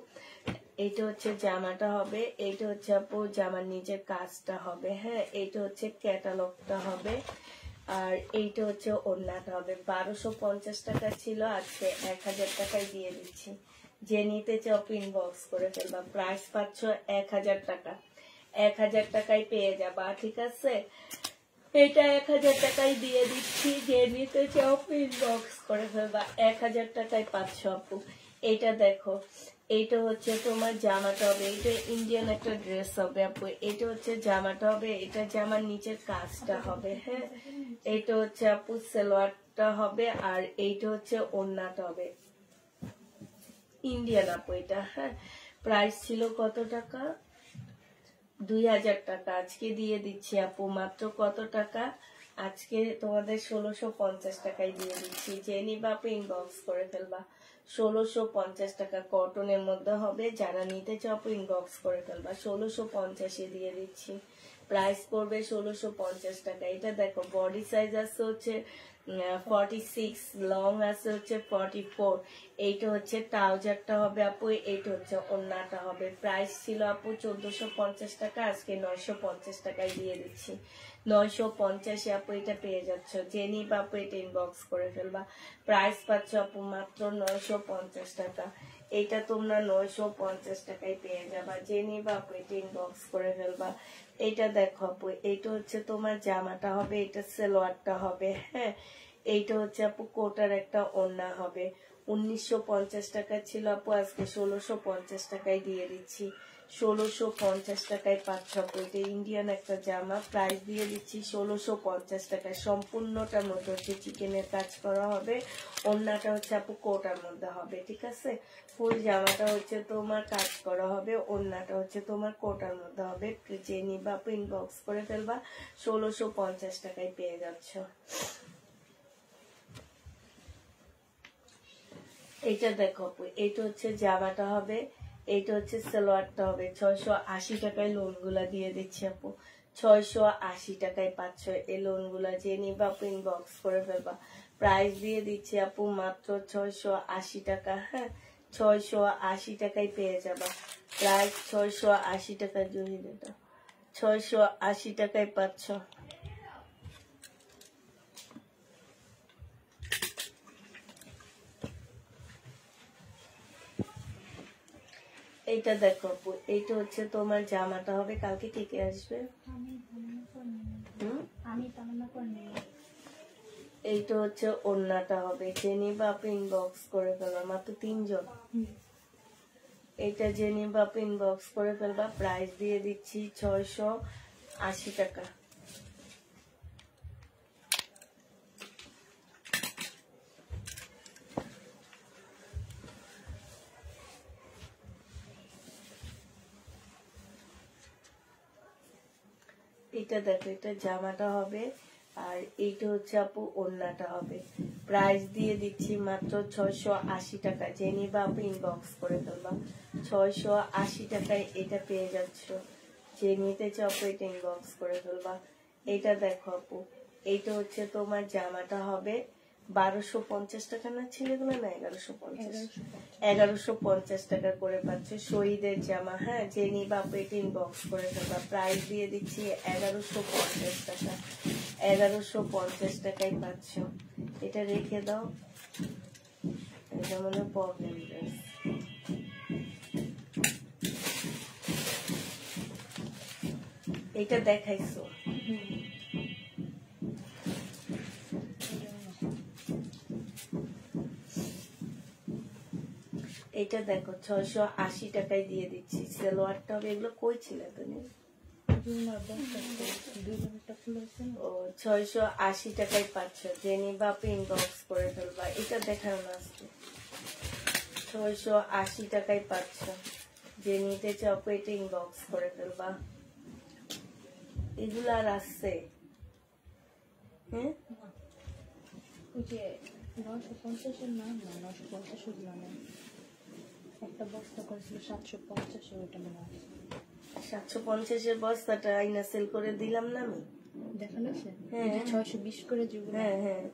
এইটা হচ্ছে জামাটা হবে, এইটা হচ্ছে আপু জামার নিচের কাজটা হবে, হ্যাঁ এইটা হচ্ছে ক্যাটালগটা হবে, আর এইটা হচ্ছে ওড়নাটা হবে। 1250 টাকা ছিল, আজকে 1000 টাকায় দিয়ে দিচ্ছি। যে নিতে চাও ইনবক্স করে ফেলবা। প্রাইস পাচ্ছ 1000 টাকা, 1000 টাকায় পেয়ে যাবা, ঠিক আছে। এটা 1000 টাকায় দিয়ে দিচ্ছি। যে নিতে চাও ইনবক্স করে ফেলবা। 1000 টাকায় পাচ্ছ আপু। এইটা দেখো, এইটা হচ্ছে তোমার জামাটা হবে, এটা ইন্ডিয়ান একটা ড্রেস হবে আপু। এটা হচ্ছে জামাটা হবে, এটা জামার নিচের কাজটা হবে, হ্যাঁ এইটা হচ্ছে আপু সালোয়ারটা হবে, আর এইটা হচ্ছে ওড়নাটা হবে। ইন্ডিয়ান আপু এটা, হ্যাঁ প্রাইস ছিল কত টাকা, 2000 টাকা। আজকে দিয়ে দিচ্ছি আপু মাত্র কত টাকা, আজকে তোমাদের 1650 টাকায় দিয়ে দিচ্ছি। যে নিবা আপু ইনবক্স করে ফেলবা। 1650 টাকা কটনের মধ্যে হবে, যারা নিতে চাও আপু ইনবক্স করে ফেলবা। 1650-এ দিয়ে দিচ্ছি। প্রাইস পড়বে 1650 টাকা। এটা দেখো বডি সাইজ আছে হচ্ছে 46, লং আছে হচ্ছে 44। এইটা হচ্ছে ট্রাউজারটা হবে আপু, এইটা হচ্ছে ওড়নাটা হবে। প্রাইস ছিল আপু 1450 টাকা, আজকে 950 টাকায় দিয়ে দিচ্ছি। 950 আপু এটা পেয়ে যাচ্ছ। জেনি বাপু এটা ইনবক্স করে ফেলবা। প্রাইস পাচ্ছ আপু মাত্র 950 টাকা। এটা তোমরা 950 টাকায় পেয়ে যাবা। জেনি বাপু এটা ইনবক্স করে ফেলবা। এটা দেখো আপু, এইটা হচ্ছে তোমার জামাটা হবে, এটা সালোয়ারটা হবে। হ্যাঁ, এইটা হচ্ছে আপু কোটার একটা ওড়না হবে। 1950 টাকা ছিল আপু, আজকে 1650 টাকায় দিয়ে দিচ্ছি। 1650 টাকায় পাচ্ছ আপু। এটা ইন্ডিয়ান একটা জামা, প্রাইস দিয়ে দিচ্ছি 1650 টাকায়। সম্পূর্ণটার মধ্যে হচ্ছে চিকেনের কাজ করা হবে। ওড়নাটা হচ্ছে আপু কোটার মধ্যে হবে, ঠিক আছে। ফুল জামাটা হচ্ছে তোমার কাজ করা হবে, ওড়নাটা হচ্ছে তোমার কোটার মধ্যে হবে। যে নিবা আপু ইনবক্স করে ফেলবা। 1650 টাকায় পেয়ে যাচ্ছ। এইটা দেখো আপু, এইটা হচ্ছে জামাটা হবে, এইটা হচ্ছে সালোয়ারটা হবে। 680 টাকায় লোন গুলা দিয়ে দিচ্ছি আপু। 680 টাকায় পাচ্ছ এই লোন গুলা। যে নিবা আপু ইনবক্স করে ফেলবা। প্রাইস দিয়ে দিচ্ছি আপু মাত্র 680 টাকা। হ্যাঁ, 680 টাকায় পেয়ে যাবা। প্রাইস 680 টাকা। জুড়ি দেটা 680 টাকায় পাচ্ছ। এইটা দেখো আপু, এইটা হচ্ছে তোমার জামাটা হবে। কালকে কে কে আসবে? এইটা হচ্ছে ওড়নাটা হবে। জেনিবা আপু ইনবক্স করে ফেলবা। মাত্র 3 জন। এইটা জেনিবা আপু ইনবক্স করে ফেলবা। প্রাইস দিয়ে দিচ্ছি 680 টাকা। এটা দেখো, এটা জামাটা হবে, আর এইটা হচ্ছে আপু ওড়নাটা হবে। প্রাইস দিয়ে দিচ্ছি মাত্র 680 টাকা। জেনিবা আপু ইনবক্স করে ফেলবা। 680 টাকায় এটা পেয়ে যাচ্ছ। যে নিতে চাও আপু এটা ইনবক্স করে ফেলবা। এইটা দেখো আপু, এইটা হচ্ছে তোমার জামাটা হবে। 1250 টাকা না ছিল এগুলো? না, 1150 টাকা করে পাচ্ছে। শহীদের জামা। হ্যাঁ, যে নিবা আপু এটা ইনবক্স করে ফেলবা। প্রাইস দিয়ে দিচ্ছি 1150 টাকা। 1150 টাকায় পাচ্ছ। এটা রেখে দাও, এটা মনে প্রবলেম ড্রেস। এটা দেখাইছো? এটা দেখো 680 টাকায় দিয়ে দিচ্ছি। সালোয়ারটা হবে। এগুলো কই ছিল তুমি? 680 টাকায় পাচ্ছ। জেনিবা আপু ইনবক্স করে ফেলবা। এটা দেখাও না আজকে। 680 টাকায় পাচ্ছ। যে নিতে চাও আপু এটা ইনবক্স করে ফেলবা। এগুলো আর আসছে? হ্যাঁ, একটা বস্তা করেছিল 750, ওইটা মনে হয় 750 বস্তাটা আইনা সেল করে দিলাম না আমি। দেখানো আছে। হ্যাঁ, 620 করে যেগুলো। হ্যাঁ হ্যাঁ,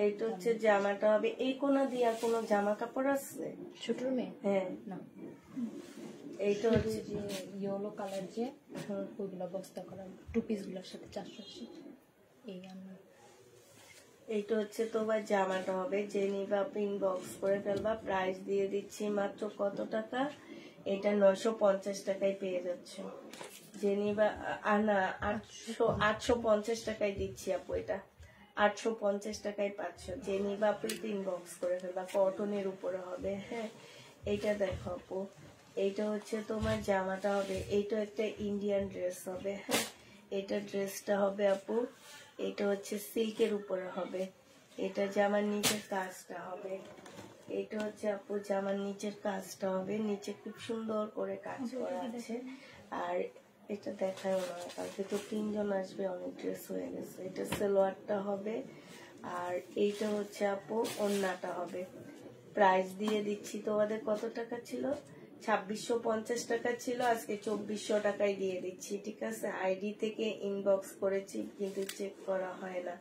এইটা হচ্ছে জামাটা হবে। এই কোনা দিয়া কোনো জামা কাপড় আছে? ছোট রুমে হ্যাঁ, না, এইটা হচ্ছে যে ইয়েলো কালার যে ওইগুলো বস্তা করা টু পিস গুলোর সাথে 480। এই আমরা এইটা হচ্ছে তোমার জামাটা হবে। যে নিবা আপনি ইনবক্স করে ফেলবা। প্রাইস দিয়ে দিচ্ছি মাত্র কত টাকা? এটা 950 টাকায় পেয়ে যাচ্ছ। যে নিবা না, 850 টাকায় দিচ্ছি আপু। এটা 850 টাকায় পাচ্ছ। যে নিবা আপনি ইনবক্স করে ফেলবা। কটনের উপরে হবে। হ্যাঁ, এইটা দেখো আপু, এইটা হচ্ছে তোমার জামাটা হবে। এইটা একটা ইন্ডিয়ান ড্রেস হবে। হ্যাঁ, এটা ড্রেসটা হবে আপু, এটা হচ্ছে সিল্কের উপরে হবে। এটা জামার নিচের কাজটা হবে। এটা হচ্ছে আপু জামার নিচের কাজটা হবে। নিচে খুব সুন্দর করে কাজ করা আছে। আর এটা দেখায় না, কালকে তো 3 জন আসবে, অনেক ড্রেস হয়ে গেছে। এটা সালোয়ারটা হবে, আর এইটা হচ্ছে আপু ওড়নাটা হবে। প্রাইস দিয়ে দিচ্ছি তোমাদের কত টাকা ছিল? 2650 টাকা ছিল, আজকে 2400 টাকায় দিয়ে দিচ্ছি, ঠিক আছে। আইডি থেকে ইনবক্স করেছি কিন্তু চেক করা হয় না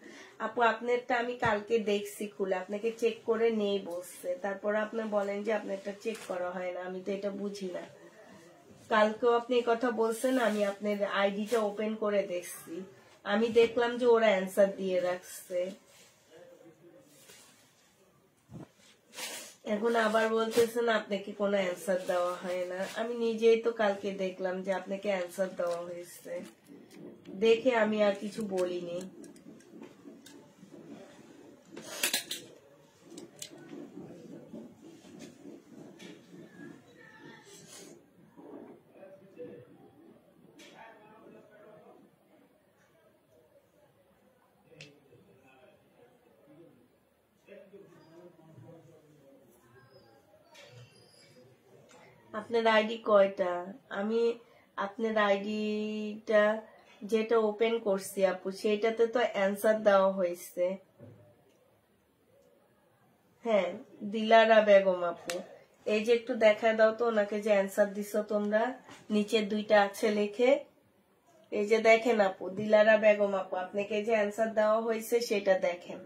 আপু। আপনারটা আমি কালকে দেখছি খুলে, আপনাকে চেক করে নেই বসছে, তারপর আপনি বলেন যে আপনারটা চেক করা হয় না। আমি তো এটা বুঝি না। কালকেও আপনি এই কথা বলছেন, আমি আপনার আইডিটা ওপেন করে দেখছি, আমি দেখলাম যে ওরা অ্যান্সার দিয়ে রাখছে। এখন আবার বলতেছেন আপনাকে কোনো অ্যান্সার দেওয়া হয় না। আমি নিজেই তো কালকে দেখলাম যে আপনাকে অ্যান্সার দেওয়া হয়েছে, দেখে আমি আর কিছু বলিনি। আপনার আইডি কয়টা? আমি আপনার আইডিটা যেটা ওপেন করছি আপু, সেটাতে তো অ্যান্সার দেওয়া হয়েছে। হ্যাঁ, দিলারা বেগম আপু, এই যে একটু দেখা দাও তো ওনাকে যে অ্যান্সার দিছো তোমরা, নিচে 2টা আছে লেখে, এই যে দেখেন আপু, দিলারা বেগম আপু, আপনাকে যে অ্যান্সার দেওয়া হয়েছে সেটা দেখেন,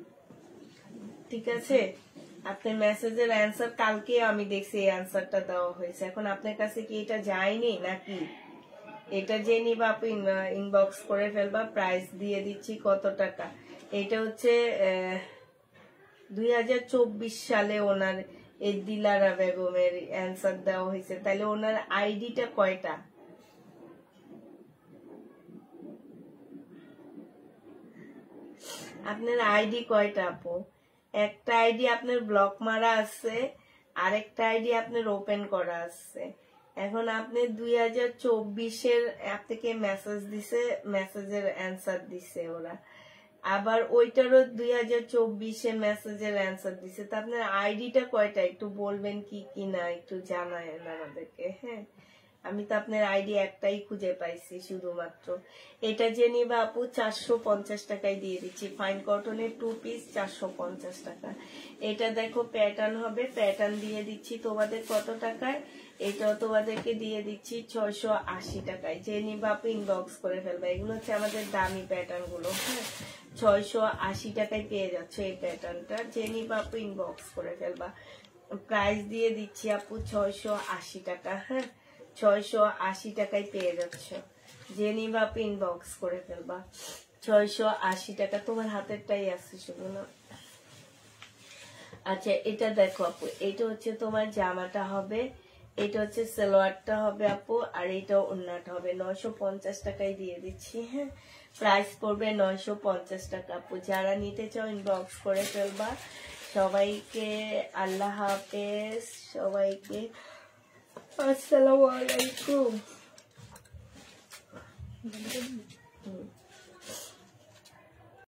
ঠিক আছে। আপনার মেসেজের অ্যান্সার কালকে আমি দেখছি, এই অ্যান্সারটা দেওয়া হয়েছে। এখন আপনার কাছে কি এটা যায়নি নাকি? এটা যে নিবা আপু, ইনবক্স করে ফেলবা, প্রাইস দিয়ে দিচ্ছি কত টাকা। এটা হচ্ছে 2024 সালে ওনার এই দিলারা বেগমের অ্যান্সার দেওয়া হয়েছে। তাহলে ওনার আইডিটা কয়টা? আপনার আইডি কয়টা আপু? একটা আইডি আপনার ব্লক মারা আছে, আরেকটা আইডি আপনার ওপেন করা আছে। এখন আপনি 2024-এর আপনাকে মেসেজ দিছে, মেসেজের অ্যান্সার দিছে ওরা, আবার ওইটারও 2024-এ মেসেজের অ্যান্সার দিছে। তা আপনার আইডিটা কয়টা একটু বলবেন কি না, একটু জানায়েন আমাদেরকে। হ্যাঁ, আমি তো আপনার আইডি একটাই খুঁজে পাইছি শুধুমাত্র। এটা যে নিবা আপু 450 টাকায় দিয়ে দিচ্ছি, ফাইন কটনের 2 পিস 450 টাকা। এটা দেখো প্যাটার্ন হবে, প্যাটার্ন দিয়ে দিচ্ছি তোমাদের কত টাকায়? এটাও তোমাদেরকে দিয়ে দিচ্ছি 680 টাকায়। যে নিবা আপু ইনবক্স করে ফেলবা। এগুলো হচ্ছে আমাদের দামি প্যাটার্ন গুলো। হ্যাঁ, 680 টাকায় পেয়ে যাচ্ছে এই প্যাটার্নটা। যে নিবা আপু ইনবক্স করে ফেলবা। প্রাইস দিয়ে দিচ্ছি আপু 680 টাকা। হ্যাঁ, 680 টাকায় পেয়ে যাচ্ছ। যে নিবা আপু ইনবক্স করে ফেলবা। 680 টাকা, তোমার হাতেরটাই আছে শুধু না। আচ্ছা, এটা দেখো আপু, এটা হচ্ছে তোমার জামাটা হবে, এটা হচ্ছে সালোয়ারটা হবে আপু, আর এটা ওড়নাটা হবে। 950 টাকায় দিয়ে দিচ্ছি। হ্যাঁ, প্রাইস পড়বে 950 টাকা আপু। যারা নিতে চাও ইনবক্স করে ফেলবা। সবাইকে আল্লাহ হাফেজ, সবাইকে আসসালামু আলাইকুম।